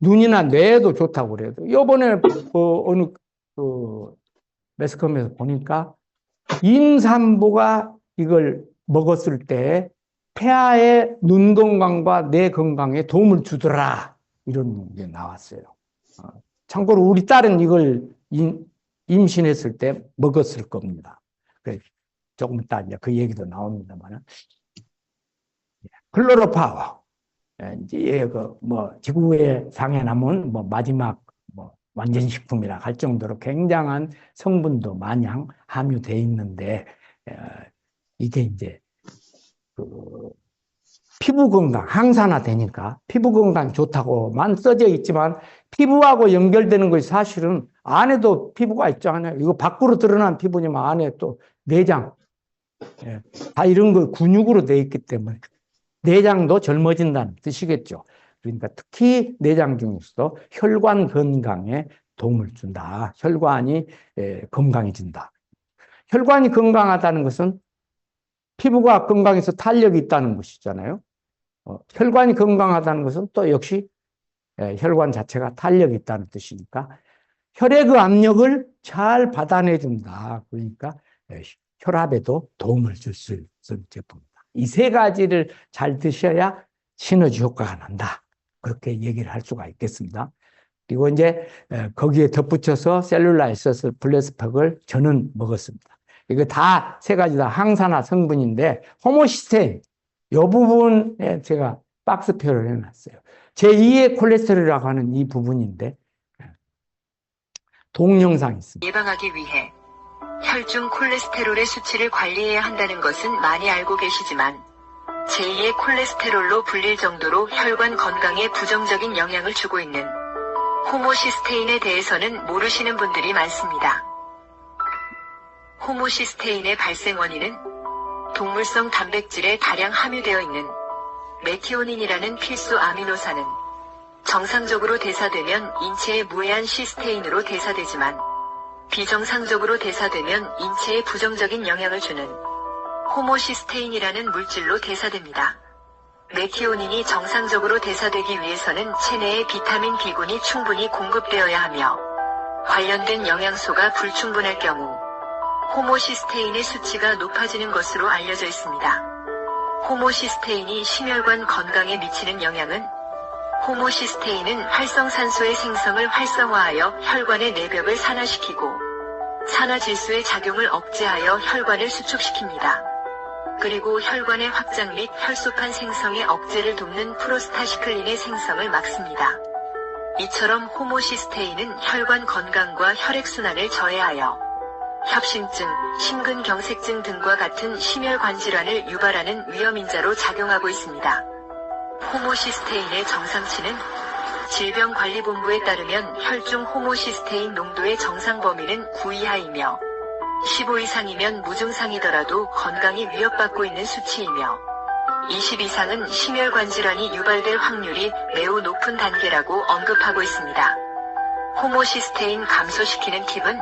눈이나 뇌에도 좋다고 그래요. 요번에 어느 매스컴에서 보니까 임산부가 이걸 먹었을 때 폐하의 눈 건강과 뇌 건강에 도움을 주더라 이런 게 나왔어요. 참고로 우리 딸은 이걸 임신했을 때 먹었을 겁니다. 조금 이따 이제 그 얘기도 나옵니다만. 클로로파워. 이제 뭐 지구에 상에 남은 뭐 마지막 뭐 완전식품이라 할 정도로 굉장한 성분도 많이 함유되어 있는데 이게 이제 그 피부 건강 항산화 되니까 피부 건강 좋다고만 써져 있지만 피부하고 연결되는 것이 사실은 안에도 피부가 있잖아요. 이거 밖으로 드러난 피부지만 안에 또 내장 다 이런 거 근육으로 되어 있기 때문에 내장도 젊어진다는 뜻이겠죠. 그러니까 특히 내장 중에서도 혈관 건강에 도움을 준다. 혈관이 건강해진다. 혈관이 건강하다는 것은 피부가 건강해서 탄력이 있다는 것이잖아요. 혈관이 건강하다는 것은 또 역시 혈관 자체가 탄력이 있다는 뜻이니까 혈액의 압력을 잘 받아내준다. 그러니까 혈압에도 도움을 줄 수 있는 제품입니다. 이 세 가지를 잘 드셔야 시너지 효과가 난다. 그렇게 얘기를 할 수가 있겠습니다. 그리고 이제 거기에 덧붙여서 셀룰라 에센스 블레스팩을 저는 먹었습니다. 이거 다 세 가지 다 항산화 성분인데 호모시스테인 이 부분에 제가 박스표를 해놨어요. 제2의 콜레스테롤이라고 하는 이 부분인데 동영상이 있습니다. 예방하기 위해 혈중 콜레스테롤의 수치를 관리해야 한다는 것은 많이 알고 계시지만 제2의 콜레스테롤로 불릴 정도로 혈관 건강에 부정적인 영향을 주고 있는 호모시스테인에 대해서는 모르시는 분들이 많습니다. 호모시스테인의 발생 원인은 동물성 단백질에 다량 함유되어 있는 메티오닌이라는 필수 아미노산은 정상적으로 대사되면 인체에 무해한 시스테인으로 대사되지만 비정상적으로 대사되면 인체에 부정적인 영향을 주는 호모시스테인이라는 물질로 대사됩니다. 메티오닌이 정상적으로 대사되기 위해서는 체내에 비타민 B군이 충분히 공급되어야 하며 관련된 영양소가 불충분할 경우 호모시스테인의 수치가 높아지는 것으로 알려져 있습니다. 호모시스테인이 심혈관 건강에 미치는 영향은 호모시스테인은 활성산소의 생성을 활성화하여 혈관의 내벽을 산화시키고 산화질소의 작용을 억제하여 혈관을 수축시킵니다. 그리고 혈관의 확장 및 혈소판 생성의 억제를 돕는 프로스타시클린의 생성을 막습니다. 이처럼 호모시스테인은 혈관 건강과 혈액순환을 저해하여 협심증, 심근경색증 등과 같은 심혈관 질환을 유발하는 위험인자로 작용하고 있습니다. 호모시스테인의 정상치는 질병관리본부에 따르면 혈중 호모시스테인 농도의 정상 범위는 9 이하이며 15 이상이면 무증상이더라도 건강이 위협받고 있는 수치이며 20 이상은 심혈관 질환이 유발될 확률이 매우 높은 단계라고 언급하고 있습니다. 호모시스테인 감소시키는 팁은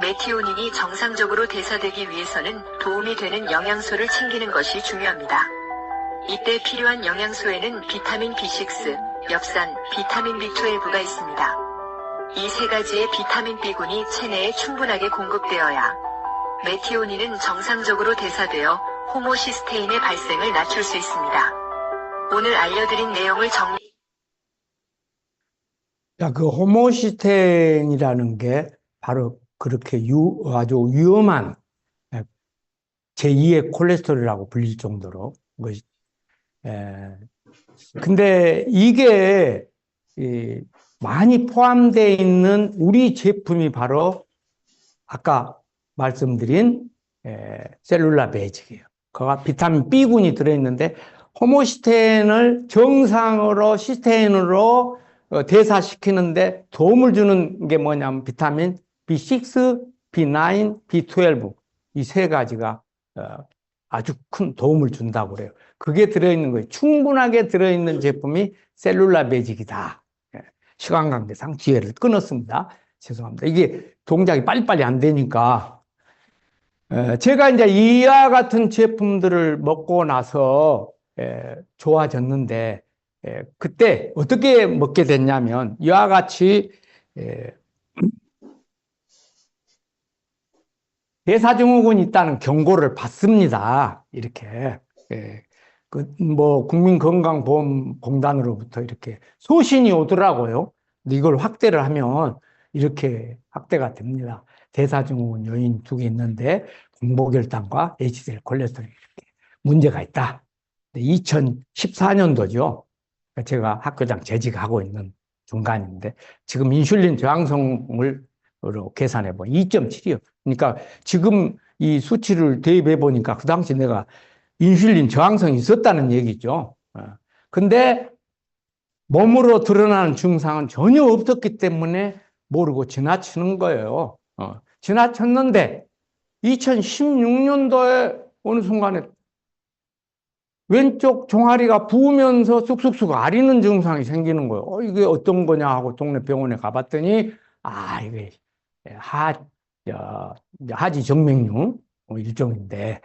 메티오닌이 정상적으로 대사되기 위해서는 도움이 되는 영양소를 챙기는 것이 중요합니다. 이때 필요한 영양소에는 비타민 B6, 엽산, 비타민 B12가 있습니다. 이 세 가지의 비타민 B군이 체내에 충분하게 공급되어야 메티오닌은 정상적으로 대사되어 호모시스테인의 발생을 낮출 수 있습니다. 오늘 알려드린 내용을 정리. 그 호모시스테인이라는 게 바로 그렇게 아주 위험한 제2의 콜레스테롤이라고 불릴 정도로 근데 이게 많이 포함되어 있는 우리 제품이 바로 아까 말씀드린 셀룰라 베이직이에요. 그가 비타민 B군이 들어있는데 호모시스테인을 정상으로 시스테인으로 대사시키는데 도움을 주는 게 뭐냐면 비타민 B6, B9, B12 이 세 가지가 아주 큰 도움을 준다고 그래요. 그게 들어있는 거예요. 충분하게 들어있는 제품이 셀룰라 베이직이다. 시간 관계상 기회를 끊었습니다. 죄송합니다. 이게 동작이 빨리빨리 안 되니까. 제가 이제 이와 같은 제품들을 먹고 나서 좋아졌는데, 그때 어떻게 먹게 됐냐면, 이와 같이 대사증후군이 있다는 경고를 받습니다. 이렇게. 국민건강보험공단으로부터 이렇게 소신이 오더라고요. 근데 이걸 확대를 하면 이렇게 확대가 됩니다. 대사증후군 요인 두 개 있는데, 공복혈당과 HDL 콜레스테롤이 이렇게 문제가 있다. 2014년도죠. 제가 학교장 재직하고 있는 중간인데, 지금 인슐린 저항성을 계산해 보면 2.7이요. 그러니까 지금 이 수치를 대입해 보니까 그 당시 내가 인슐린 저항성이 있었다는 얘기죠. 근데 몸으로 드러나는 증상은 전혀 없었기 때문에 모르고 지나치는 거예요. 지나쳤는데 2016년도에 어느 순간에 왼쪽 종아리가 부으면서 쑥쑥쑥 아리는 증상이 생기는 거예요. 이게 어떤 거냐 하고 동네 병원에 가봤더니 이게 하지 정맥류 일종인데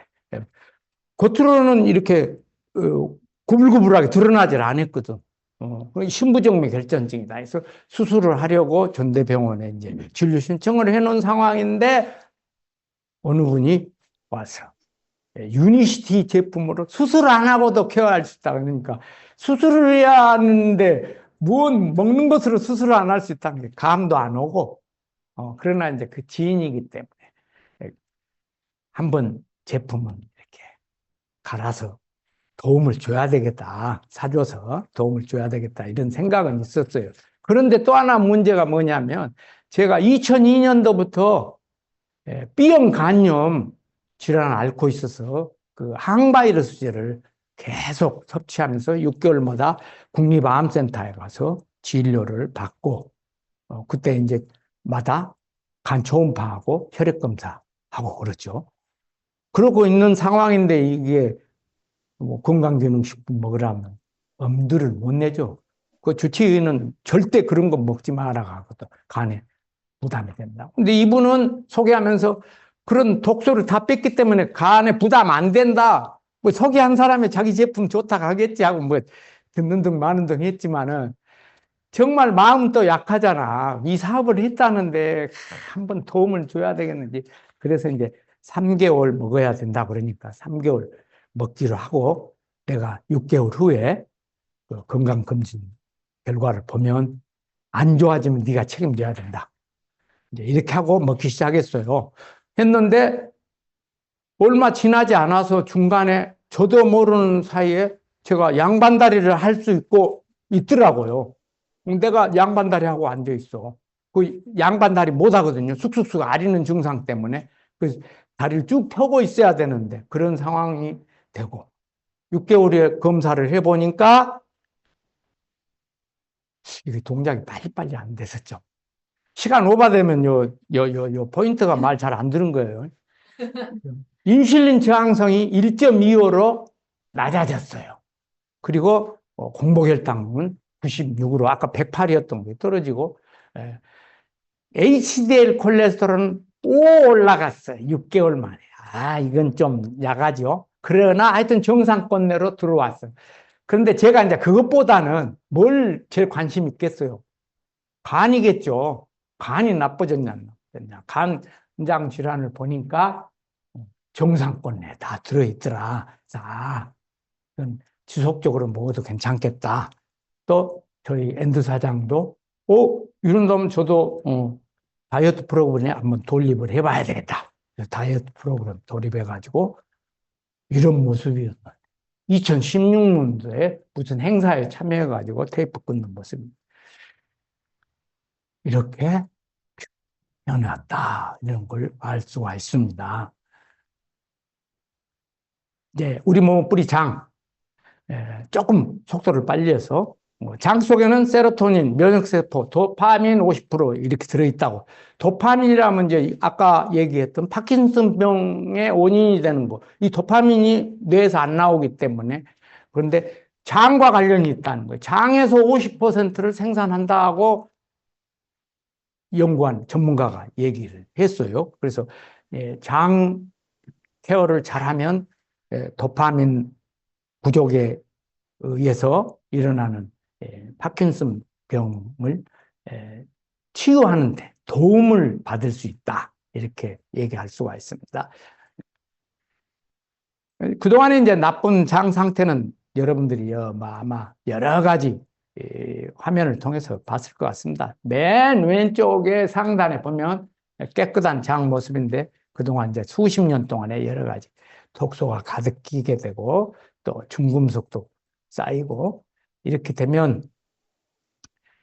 겉으로는 이렇게 구불구불하게 드러나질 않았거든. 신부정맥 결전증이다. 그래서 수술을 하려고 전대병원에 이제 진료 신청을 해놓은 상황인데 어느 분이 와서 유니시티 제품으로 수술 안 하고도 케어할 수 있다. 그러니까 수술을 해야 하는데 뭔 먹는 것으로 수술을 안 할 수 있다는 게 감도 안 오고 그러나 이제 그 지인이기 때문에 한번 제품은 이렇게 갈아서 도움을 줘야 되겠다. 사줘서 도움을 줘야 되겠다. 이런 생각은 있었어요. 그런데 또 하나 문제가 뭐냐면 제가 2002년도부터 B형 간염 질환을 앓고 있어서 그 항바이러스제를 계속 섭취하면서 6개월마다 국립암센터에 가서 진료를 받고 그때 이제 마다 간 초음파하고 혈액 검사하고 그렇죠. 그러고 있는 상황인데 이게 건강기능식품 먹으라면 엄두를 못 내죠. 그 주치의는 절대 그런 거 먹지 마라 하거든. 간에 부담이 된다. 근데 이분은 소개하면서 그런 독소를 다 뺐기 때문에 간에 부담 안 된다. 뭐 소개한 사람이 자기 제품 좋다 하겠지 하고 뭐 듣는 등 마는 등 했지만은 정말 마음 또 약하잖아. 이 사업을 했다는데 한번 도움을 줘야 되겠는지. 그래서 이제 3개월 먹어야 된다 그러니까 3개월 먹기로 하고 내가 6개월 후에 그 건강검진 결과를 보면 안 좋아지면 네가 책임져야 된다. 이제 이렇게 하고 먹기 시작했어요. 했는데 얼마 지나지 않아서 중간에 저도 모르는 사이에 제가 양반다리를 할 수 있고 있더라고요. 내가 양반다리 하고 앉아 있어. 그 양반다리 못 하거든요. 쑥쑥쑥 아리는 증상 때문에. 그래서 다리를 쭉 펴고 있어야 되는데 그런 상황이 되고 6개월에 검사를 해보니까 이게 동작이 빨리빨리 안 됐었죠. 시간 오버되면 요 포인트가 말 잘 안 들은 거예요. 인슐린 저항성이 1.25로 낮아졌어요. 그리고 공복혈당은 96으로 아까 108이었던 게 떨어지고 HDL 콜레스테롤은 또 올라갔어요. 6개월 만에. 이건 좀 야가죠. 그러나 하여튼 정상권 내로 들어왔어요. 그런데 제가 이제 그것보다는 뭘 제일 관심 있겠어요? 간이겠죠. 간이 나빠졌냐, 안 나빠졌냐. 간장 질환을 보니까 정상권 내에 다 들어있더라. 그건 지속적으로 먹어도 괜찮겠다. 또 저희 앤드 사장도 이런다면 저도 다이어트 프로그램에 한번 돌입을 해봐야 되겠다. 다이어트 프로그램 돌입해가지고 이런 모습이었어요. 2016년도에 무슨 행사에 참여해가지고 테이프 끊는 모습입니다. 이렇게 변해왔다. 이런 걸 알 수가 있습니다. 이제 우리 몸 뿌리 장, 조금 속도를 빨리 해서 장 속에는 세로토닌, 면역세포, 도파민 50% 이렇게 들어있다고. 도파민이라면 이제 아까 얘기했던 파킨슨병의 원인이 되는 거. 이 도파민이 뇌에서 안 나오기 때문에. 그런데 장과 관련이 있다는 거예요. 장에서 50%를 생산한다고 연구한 전문가가 얘기를 했어요. 그래서 장 케어를 잘하면 도파민 부족에 의해서 일어나는 파킨슨 병을 치유하는 데 도움을 받을 수 있다. 이렇게 얘기할 수가 있습니다. 그동안에 이제 나쁜 장 상태는 여러분들이 아마 여러 가지 화면을 통해서 봤을 것 같습니다. 맨 왼쪽에 상단에 보면 깨끗한 장 모습인데 그동안 이제 수십 년 동안에 여러 가지 독소가 가득 끼게 되고 또 중금속도 쌓이고 이렇게 되면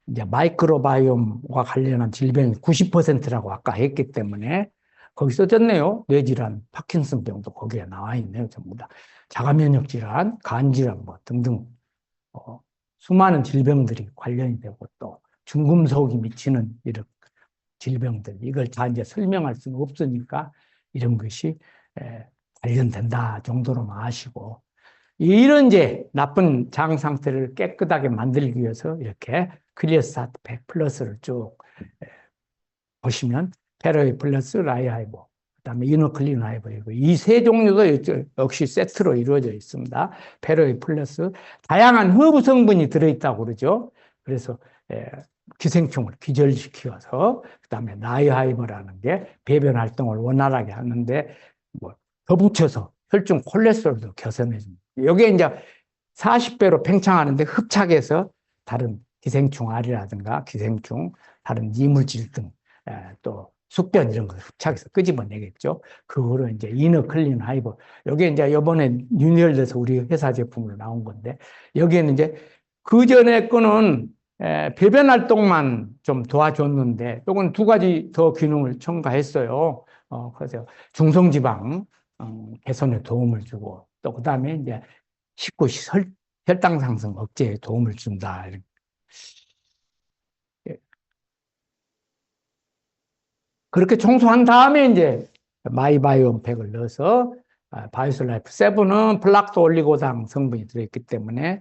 이제 마이크로바이옴과 관련한 질병이 90%라고 아까 했기 때문에 거기 써졌네요. 뇌질환, 파킨슨병도 거기에 나와 있네요. 전부 다. 자가면역 질환, 간질환 뭐 등등 수많은 질병들이 관련이 되고 또 중금속이 미치는 이런 질병들 이걸 다 이제 설명할 수는 없으니까 이런 것이 관련된다 정도로만 아시고 이런 이제 나쁜 장 상태를 깨끗하게 만들기 위해서 이렇게 클리어스타트 100 플러스를 쭉 보시면 페로이 플러스 라이하이보 그다음에 이노클린 하이보 이 세 종류도 역시 세트로 이루어져 있습니다. 페로이 플러스 다양한 허브 성분이 들어있다고 그러죠. 그래서 기생충을 기절시켜서 그다음에 라이하이버라는 게 배변 활동을 원활하게 하는데 더 붙여서 혈중 콜레스테롤도 개선해 줍니다. 여기에 이제 40배로 팽창하는데 흡착해서 다른 기생충 알이라든가 기생충 다른 이물질 등 또 숙변 이런 걸 흡착해서 끄집어내겠죠. 그거로 이제 이너클린 하이버. 여기에 이제 이번에 뉴열돼서 우리 회사 제품으로 나온 건데 여기에는 이제 그 전에 거는 배변 활동만 좀 도와줬는데 이건 두 가지 더 기능을 첨가했어요. 그래서 중성지방 개선에 도움을 주고 또 그다음에 이제 식후 혈당 상승 억제에 도움을 준다. 그렇게 청소한 다음에 이제 마이바이옴팩을 넣어서 바이오솔라이프 7은 플락토 올리고당 성분이 들어있기 때문에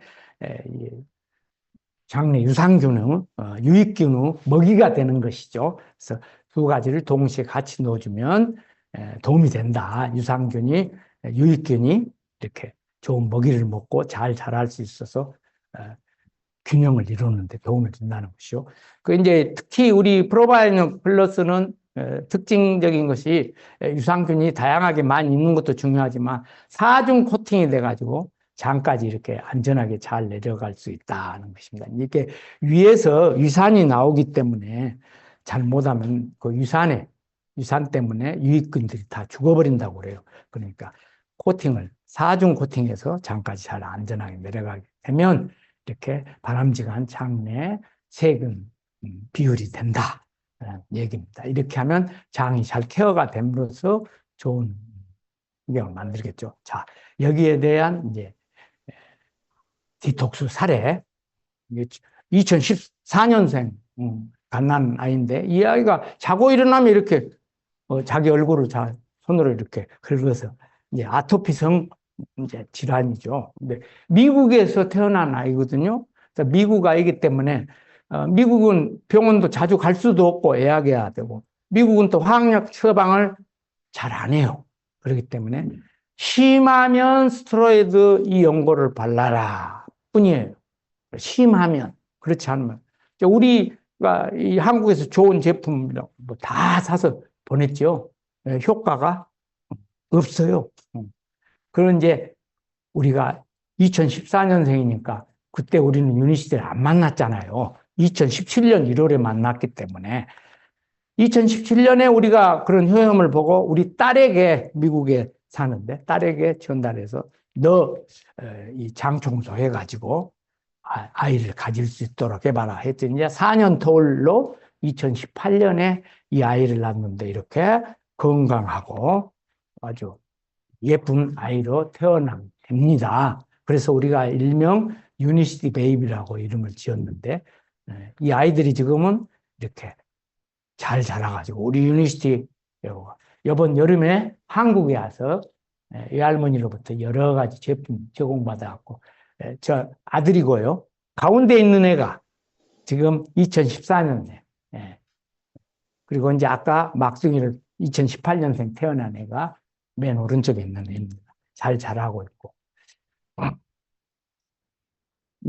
장내 유산균, 유익균, 먹이가 되는 것이죠. 그래서 두 가지를 동시에 같이 넣어주면 도움이 된다. 유산균이, 유익균이 이렇게 좋은 먹이를 먹고 잘 자랄 수 있어서 균형을 이루는데 도움을 준다는 것이요. 그 이제 특히 우리 프로바이오 플러스는 특징적인 것이 유산균이 다양하게 많이 있는 것도 중요하지만 사중 코팅이 돼가지고 장까지 이렇게 안전하게 잘 내려갈 수 있다는 것입니다. 이게 위에서 유산이 나오기 때문에 잘못하면 그 유산 때문에 유익균들이 다 죽어버린다고 그래요. 그러니까 코팅을 사중 코팅해서 장까지 잘 안전하게 내려가게 되면 이렇게 바람직한 장내 세균 비율이 된다. 얘기입니다. 이렇게 하면 장이 잘 케어가 됨으로써 좋은 환경을 만들겠죠. 자, 여기에 대한 이제 디톡스 사례. 2014년생 갓난 아이인데 이 아이가 자고 일어나면 이렇게 자기 얼굴을 손으로 이렇게 긁어서 이제 아토피성 이제 질환이죠. 근데 미국에서 태어난 아이거든요. 미국 아이기 때문에 미국은 병원도 자주 갈 수도 없고 예약해야 되고 미국은 또 화학약 처방을 잘 안 해요. 그렇기 때문에 심하면 스테로이드 이 연고를 발라라 뿐이에요. 심하면. 그렇지 않으면 우리가 이 한국에서 좋은 제품 뭐 다 사서 보냈죠. 효과가 없어요. 그런 이제 우리가 2014년생이니까 그때 우리는 유니시대를 안 만났잖아요. 2017년 1월에 만났기 때문에 2017년에 우리가 그런 효험을 보고 우리 딸에게 미국에 사는데 딸에게 전달해서 너 이 장 청소해 가지고 아이를 가질 수 있도록 해봐라 했더니 이제 4년 터울로 2018년에 이 아이를 낳았는데 이렇게 건강하고 아주 예쁜 아이로 태어납니다. 그래서 우리가 일명 유니시티 베이비라고 이름을 지었는데 이 아이들이 지금은 이렇게 잘 자라가지고 우리 유니시티 이번 여름에 한국에 와서 외할머니로부터 여러 가지 제품 제공받아갖고 저 아들이고요. 가운데 있는 애가 지금 2014년에 그리고 이제 아까 막둥이를 2018년생 태어난 애가 맨 오른쪽에 있는 애입니다. 잘 자라고 있고.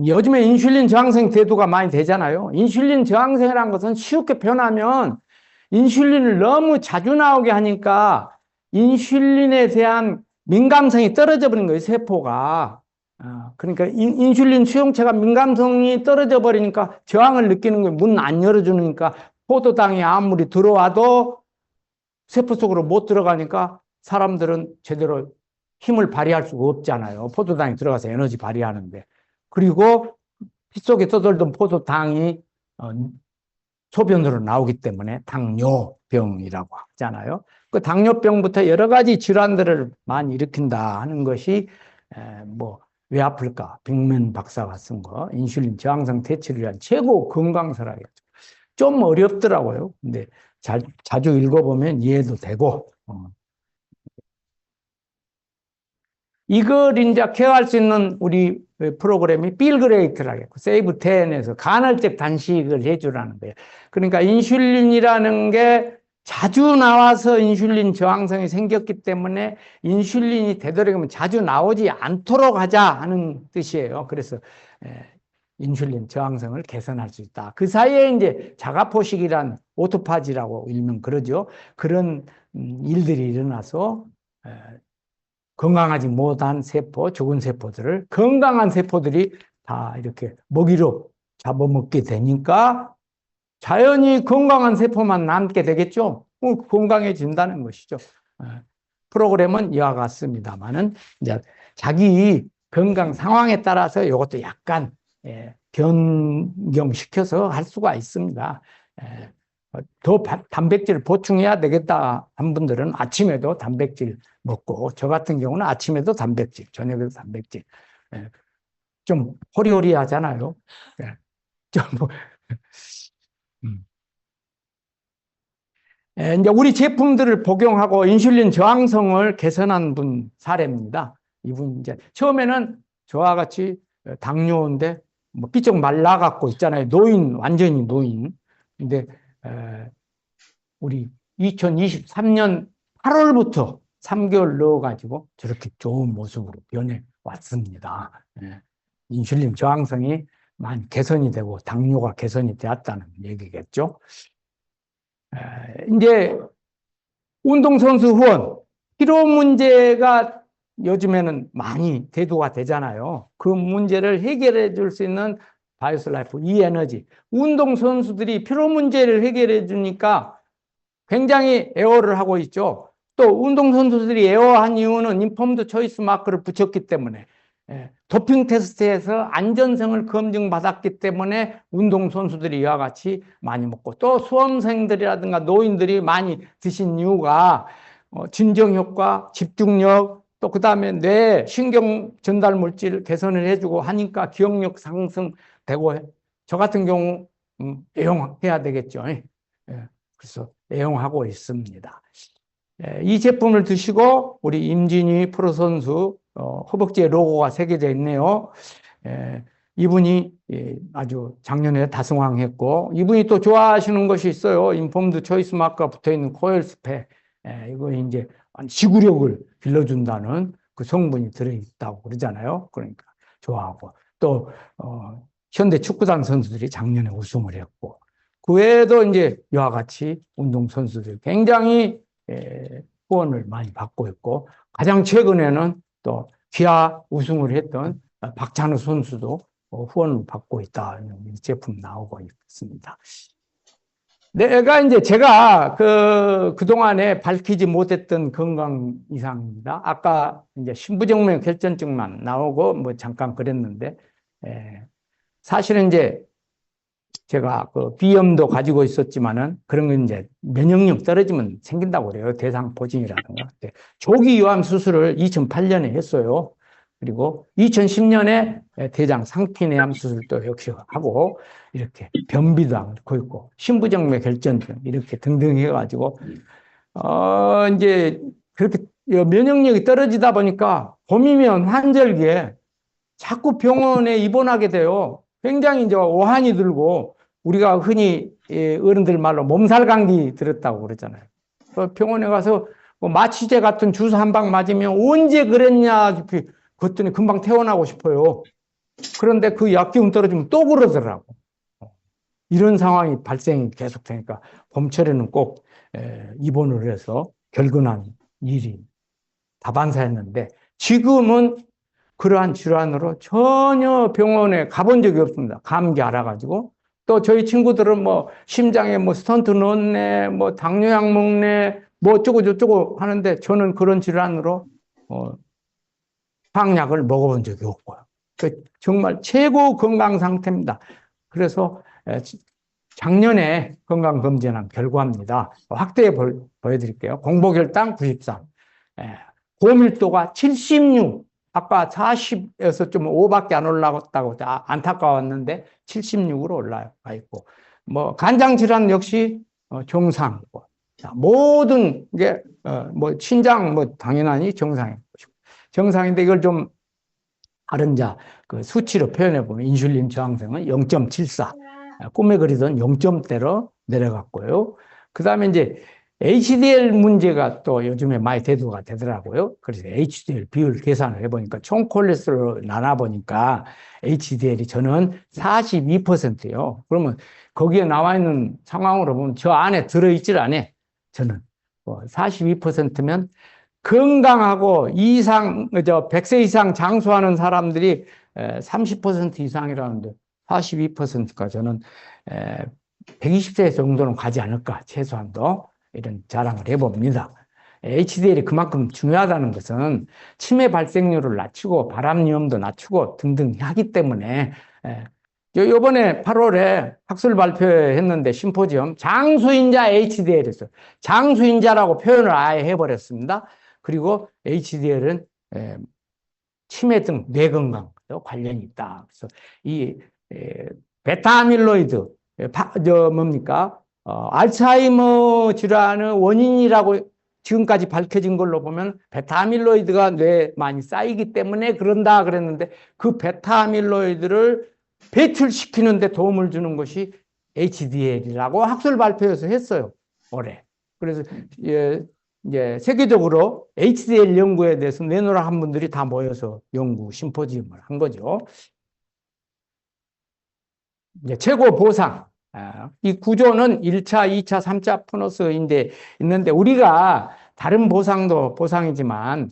요즘에 인슐린 저항성 대두가 많이 되잖아요. 인슐린 저항성이라는 것은 쉽게 표현하면 인슐린을 너무 자주 나오게 하니까 인슐린에 대한 민감성이 떨어져 버린 거예요, 세포가. 그러니까 인슐린 수용체가 민감성이 떨어져 버리니까 저항을 느끼는 거예요. 문 안 열어주니까 포도당이 아무리 들어와도 세포 속으로 못 들어가니까 사람들은 제대로 힘을 발휘할 수가 없잖아요. 포도당이 들어가서 에너지 발휘하는데. 그리고 피 속에 떠돌던 포도당이 소변으로 나오기 때문에 당뇨병이라고 하잖아요. 그 당뇨병부터 여러 가지 질환들을 많이 일으킨다 하는 것이 왜 아플까? 빅맨 박사가 쓴 거, 인슐린 저항성 퇴치를 위한 최고 건강서라겠죠. 좀 어렵더라고요. 근데 자주 읽어보면 이해도 되고. 이걸 이제 케어할 수 있는 우리 프로그램이 필그레이트라고 세이브 10에서 간헐적 단식을 해주라는 거예요. 그러니까 인슐린이라는 게 자주 나와서 인슐린 저항성이 생겼기 때문에 인슐린이 되도록이면 자주 나오지 않도록 하자 하는 뜻이에요. 그래서 인슐린 저항성을 개선할 수 있다. 그 사이에 이제 자가포식이란 오토파지라고 일명 그러죠. 그런 일들이 일어나서 건강하지 못한 세포, 죽은 세포들을 건강한 세포들이 다 이렇게 먹이로 잡아먹게 되니까 자연히 건강한 세포만 남게 되겠죠. 건강해진다는 것이죠. 프로그램은 이와 같습니다만은 이제 자기 건강 상황에 따라서 이것도 약간 변경시켜서 할 수가 있습니다. 더 단백질 보충해야 되겠다 한 분들은 아침에도 단백질 먹고, 저 같은 경우는 아침에도 단백질, 저녁에도 단백질. 좀 호리호리하잖아요. 좀 이제 우리 제품들을 복용하고 인슐린 저항성을 개선한 분 사례입니다. 이분 이제 처음에는 저와 같이 당뇨인데 뭐 삐쩍 말라갖고 있잖아요. 노인, 완전히 노인. 근데 우리 2023년 8월부터 3개월 넣어가지고 저렇게 좋은 모습으로 변해 왔습니다. 인슐린 저항성이 많이 개선이 되고 당뇨가 개선이 되었다는 얘기겠죠. 이제 운동선수 후원, 피로 문제가 요즘에는 많이 대두가 되잖아요. 그 문제를 해결해 줄 수 있는 바이오스 라이프, 이에너지. 운동선수들이 피로 문제를 해결해 주니까 굉장히 애호를 하고 있죠. 또 운동선수들이 애호한 이유는 인폼드 초이스 마크를 붙였기 때문에, 도핑 테스트에서 안전성을 검증받았기 때문에 운동선수들이 이와 같이 많이 먹고, 또 수험생들이라든가 노인들이 많이 드신 이유가 진정효과, 집중력, 또 그 다음에 뇌 신경 전달 물질 개선을 해주고 하니까 기억력 상승되고, 저 같은 경우 애용해야 되겠죠. 그래서 애용하고 있습니다. 이 제품을 드시고 우리 임진희 프로 선수 허벅지에 로고가 새겨져 있네요. 이분이 아주 작년에 다승왕했고, 이분이 또 좋아하시는 것이 있어요. 인폼드 초이스 마크가 붙어 있는 코엘 스펙. 이거 이제 지구력을 길러준다는 그 성분이 들어있다고 그러잖아요. 그러니까 좋아하고, 또 현대 축구단 선수들이 작년에 우승을 했고, 그 외에도 이제 이와 같이 운동선수들 굉장히 후원을 많이 받고 있고, 가장 최근에는 또 기아 우승을 했던 박찬호 선수도 후원을 받고 있다. 이 제품 나오고 있습니다. 제가 그동안에 밝히지 못했던 건강 이상입니다. 아까 이제 신부정맥 결전증만 나오고 뭐 잠깐 그랬는데, 사실은 이제 제가 그 비염도 가지고 있었지만은 그런 건 이제 면역력 떨어지면 생긴다고 그래요. 대상포진이라든가. 조기 요암 수술을 2008년에 했어요. 그리고 2010년에 대장 상피내암 수술도 역시 하고, 이렇게 변비도 앓고 있고, 신부정맥 결전증 이렇게 등등 해가지고, 이제 그렇게 면역력이 떨어지다 보니까 봄이면 환절기에 자꾸 병원에 입원하게 돼요. 굉장히 이제 오한이 들고, 우리가 흔히 어른들 말로 몸살 감기 들었다고 그러잖아요. 병원에 가서 뭐 마취제 같은 주사 한 방 맞으면 언제 그랬냐, 그랬더니 금방 퇴원하고 싶어요. 그런데 그 약기운 떨어지면 또 그러더라고. 이런 상황이 발생이 계속되니까 봄철에는 꼭 입원을 해서 결근한 일이 다반사였는데, 지금은 그러한 질환으로 전혀 병원에 가본 적이 없습니다. 감기 알아가지고. 또 저희 친구들은 뭐 심장에 뭐 스턴트 넣었네, 뭐 당뇨약 먹네, 뭐 어쩌고 저쩌고 하는데, 저는 그런 질환으로 항약을 먹어본 적이 없고요. 정말 최고 건강 상태입니다. 그래서 작년에 건강검진한 결과입니다. 확대해 보여드릴게요. 공복혈당 93, 고밀도가 76, 아까 40에서 좀 5밖에 안 올라갔다고 안타까웠는데 76으로 올라가 있고, 뭐 간장 질환 역시 정상이고, 모든 게 뭐 신장 뭐 당연히 정상인데, 이걸 좀 다른 그 수치로 표현해 보면 인슐린 저항성은 0.74, 꿈에 그리던 0점대로 내려갔고요. 그 다음에 이제 HDL 문제가 또 요즘에 많이 대두가 되더라고요. 그래서 HDL 비율 계산을 해보니까 총 콜레스테롤 나눠보니까 HDL이 저는 42%예요. 그러면 거기에 나와 있는 상황으로 보면 저 안에 들어있질 않아요. 저는 42%면 건강하고 100세 이상 장수하는 사람들이 30% 이상이라는데 42%가 저는 120세 정도는 가지 않을까, 최소한도. 이런 자랑을 해봅니다. HDL이 그만큼 중요하다는 것은 치매 발생률을 낮추고 바람 위험도 낮추고 등등 하기 때문에, 요번에 8월에 학술 발표했는데 심포지엄 장수인자 HDL에서 장수인자라고 표현을 아예 해버렸습니다. 그리고 HDL은 치매 등 뇌건강도 관련이 있다. 그래서 이 베타 아밀로이드, 뭡니까? 알츠하이머 질환의 원인이라고 지금까지 밝혀진 걸로 보면 베타 아밀로이드가 뇌에 많이 쌓이기 때문에 그런다 그랬는데, 그 베타 아밀로이드를 배출시키는 데 도움을 주는 것이 HDL이라고 학술 발표에서 했어요, 올해. 그래서 이제 세계적으로 HDL 연구에 대해서 내노라 한 분들이 다 모여서 연구 심포지엄을 한 거죠. 이제 최고 보상. 이 구조는 1차, 2차, 3차 보너스인데 있는데, 우리가 다른 보상도 보상이지만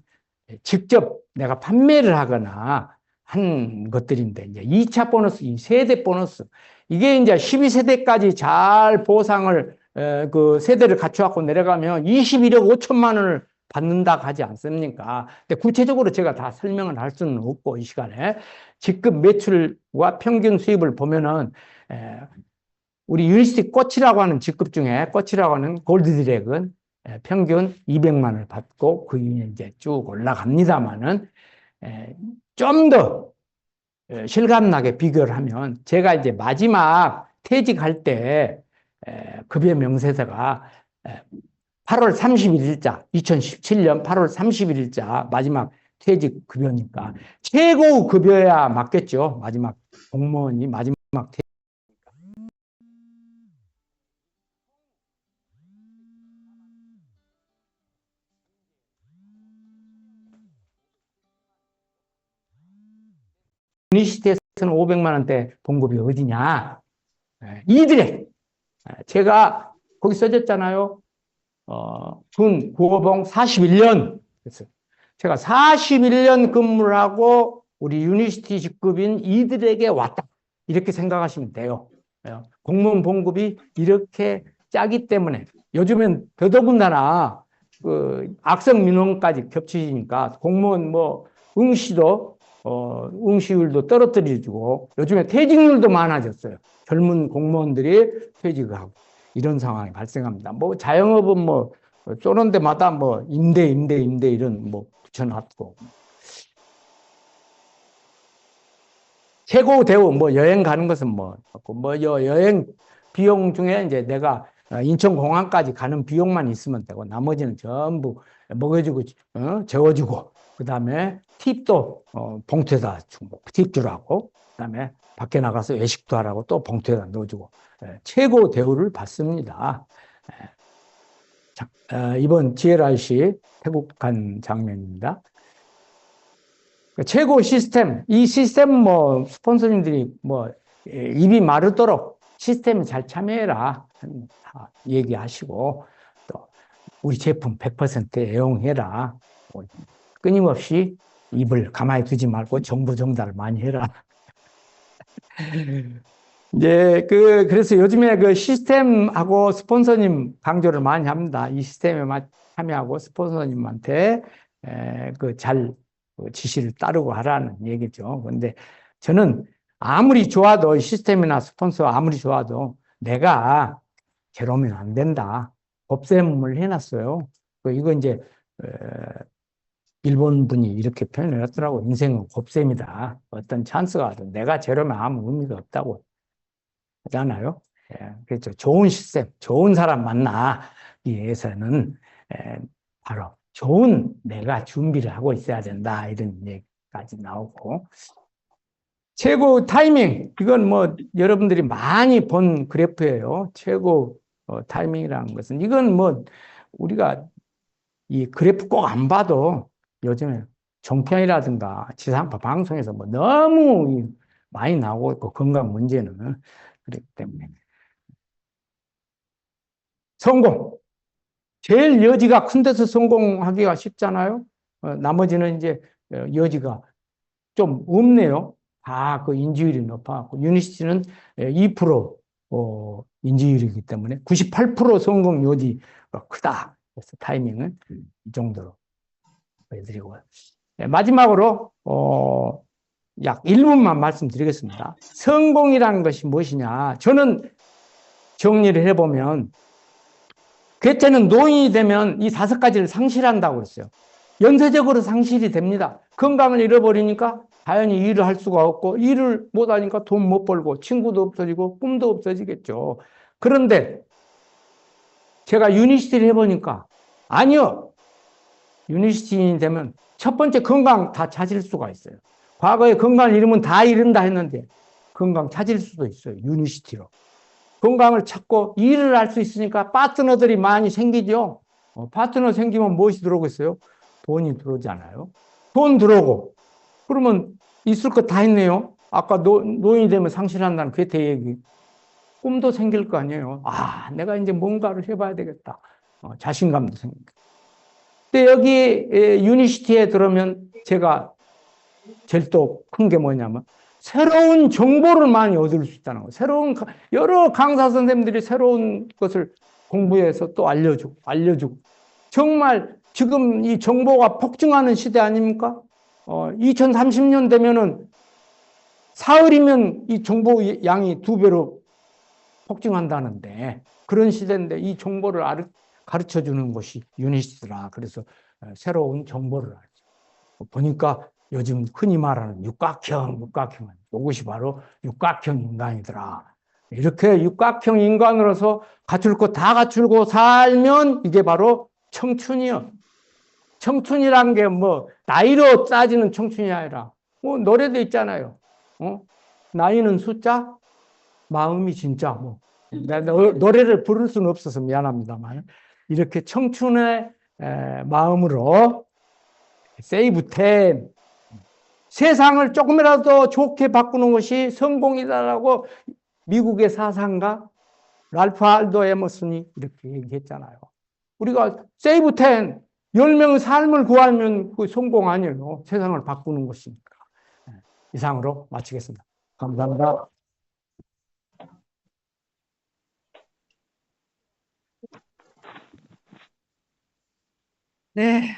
직접 내가 판매를 하거나 한 것들인데, 이제 2차 보너스, 이 세대 보너스, 이게 이제 12세대까지 잘 보상을 그 세대를 갖춰갖고 내려가면 21억 5천만 원을 받는다 하지 않습니까? 근데 구체적으로 제가 다 설명을 할 수는 없고, 이 시간에 직급 매출과 평균 수입을 보면은 우리 유니스티 꽃이라고 하는 직급 중에, 꽃이라고 하는 골드디렉은 평균 200만 원을 받고 그 위에 이제 쭉 올라갑니다만은, 좀 더 실감나게 비교를 하면, 제가 이제 마지막 퇴직할 때 급여 명세서가 8월 31일자, 2017년 8월 31일자 마지막 퇴직 급여니까 최고 급여야 맞겠죠. 마지막 공무원이 마지막 퇴직. 유니시티에서는 500만 원대 봉급이 어디냐? 이들의, 제가 거기 써졌잖아요. 준 구호봉 41년. 그래서 제가 41년 근무를 하고 우리 유니시티 직급인 이들에게 왔다, 이렇게 생각하시면 돼요. 공무원 봉급이 이렇게 짜기 때문에, 요즘엔 더더군다나 그 악성 민원까지 겹치니까 공무원 뭐 응시도 응시율도 떨어뜨려주고 요즘에 퇴직률도 많아졌어요. 젊은 공무원들이 퇴직을 하고 이런 상황이 발생합니다. 뭐 자영업은 뭐 쏘는 데마다 뭐 임대 이런 뭐 붙여놨고 최고 대우 뭐 여행 가는 것은 뭐 여행 비용 중에 이제 내가 인천공항까지 가는 비용만 있으면 되고 나머지는 전부 먹여주고 재워주고 그다음에 팁도 봉투에다 주고 팁 주라고 그다음에 밖에 나가서 외식도 하라고 또 봉투에다 넣어주고 최고 대우를 받습니다. 자, 이번 GLRC 태국 간 장면입니다. 최고 시스템, 이 시스템 뭐 스폰서님들이 뭐 입이 마르도록 시스템 잘 참여해라 다 얘기하시고 또 우리 제품 100% 애용해라 끊임없이 입을 가만히 두지 말고 정보 전달을 많이 해라. 이제 그래서 요즘에 그 시스템하고 스폰서님 강조를 많이 합니다. 이 시스템에 참여하고 스폰서님한테 잘 지시를 따르고 하라는 얘기죠. 그런데 저는 아무리 좋아도 시스템이나 스폰서 아무리 좋아도 내가 저러면 안 된다. 법셈을 해놨어요. 이거 이제 일본 분이 이렇게 표현해놨더라고. 인생은 곱셈이다. 어떤 찬스가 와도 내가 저러면 아무 의미가 없다고 하잖아요. 그렇죠. 좋은 시스템, 좋은 사람 만나기 위해서는 바로 좋은 내가 준비를 하고 있어야 된다. 이런 얘기까지 나오고. 최고 타이밍. 이건 뭐 여러분들이 많이 본 그래프예요. 최고 타이밍이라는 것은. 이건 뭐 우리가 이 그래프 꼭 안 봐도 요즘에 종편이라든가 지상파 방송에서 뭐 너무 많이 나오고 있고 건강 문제는 그렇기 때문에. 성공. 제일 여지가 큰 데서 성공하기가 쉽잖아요. 나머지는 이제 여지가 좀 없네요. 다 그 인지율이 높아갖고 유니시티는 2% 인지율이기 때문에 98% 성공 여지가 크다. 그래서 타이밍은 이 정도로 보여드리고요. 마지막으로 약 1분만 말씀드리겠습니다. 성공이라는 것이 무엇이냐? 저는 정리를 해보면 괴테는 노인이 되면 이 5가지를 상실한다고 그랬어요. 연쇄적으로 상실이 됩니다. 건강을 잃어버리니까 자연히 일을 할 수가 없고 일을 못하니까 돈 못 벌고 친구도 없어지고 꿈도 없어지겠죠. 그런데 제가 유니시티를 해보니까 아니요. 유니시티인이 되면 첫 번째 건강 다 찾을 수가 있어요. 과거에 건강을 잃으면 다 잃는다 했는데 건강 찾을 수도 있어요. 유니시티로. 건강을 찾고 일을 할 수 있으니까 파트너들이 많이 생기죠. 파트너 생기면 무엇이 들어오겠어요? 돈이 들어오잖아요. 돈 들어오고 그러면 있을 것 다 있네요. 아까 노인이 되면 상실한다는 괴테 얘기. 꿈도 생길 거 아니에요. 아, 내가 이제 뭔가를 해봐야 되겠다. 자신감도 생깁니다. 근데 여기 유니시티에 들어오면 제가 제일 또 큰 게 뭐냐면 새로운 정보를 많이 얻을 수 있다는 거예요. 여러 강사 선생님들이 새로운 것을 공부해서 또 알려주고. 정말 지금 이 정보가 폭증하는 시대 아닙니까? 2030년 되면은 사흘이면 이 정보 양이 2배로 폭증한다는데 그런 시대인데 이 정보를 가르쳐 주는 것이 유니시티라. 그래서 새로운 정보를 알죠. 보니까 요즘 흔히 말하는 육각형은 이것이 바로 육각형 인간이더라. 이렇게 육각형 인간으로서 갖출 것 다 갖추고 살면 이게 바로 청춘이요. 청춘이란 게 뭐 나이로 따지는 청춘이 아니라 뭐 노래도 있잖아요. 나이는 숫자, 마음이 진짜 뭐 노래를 부를 수는 없어서 미안합니다만 이렇게 청춘의 마음으로 세이브 10 세상을 조금이라도 좋게 바꾸는 것이 성공이다라고 미국의 사상가 랄프 알도 에머슨이 이렇게 얘기했잖아요. 우리가 세이브 10 10명의 삶을 구하면 그 성공 아니에요. 세상을 바꾸는 것이니까. 이상으로 마치겠습니다. 감사합니다. 네.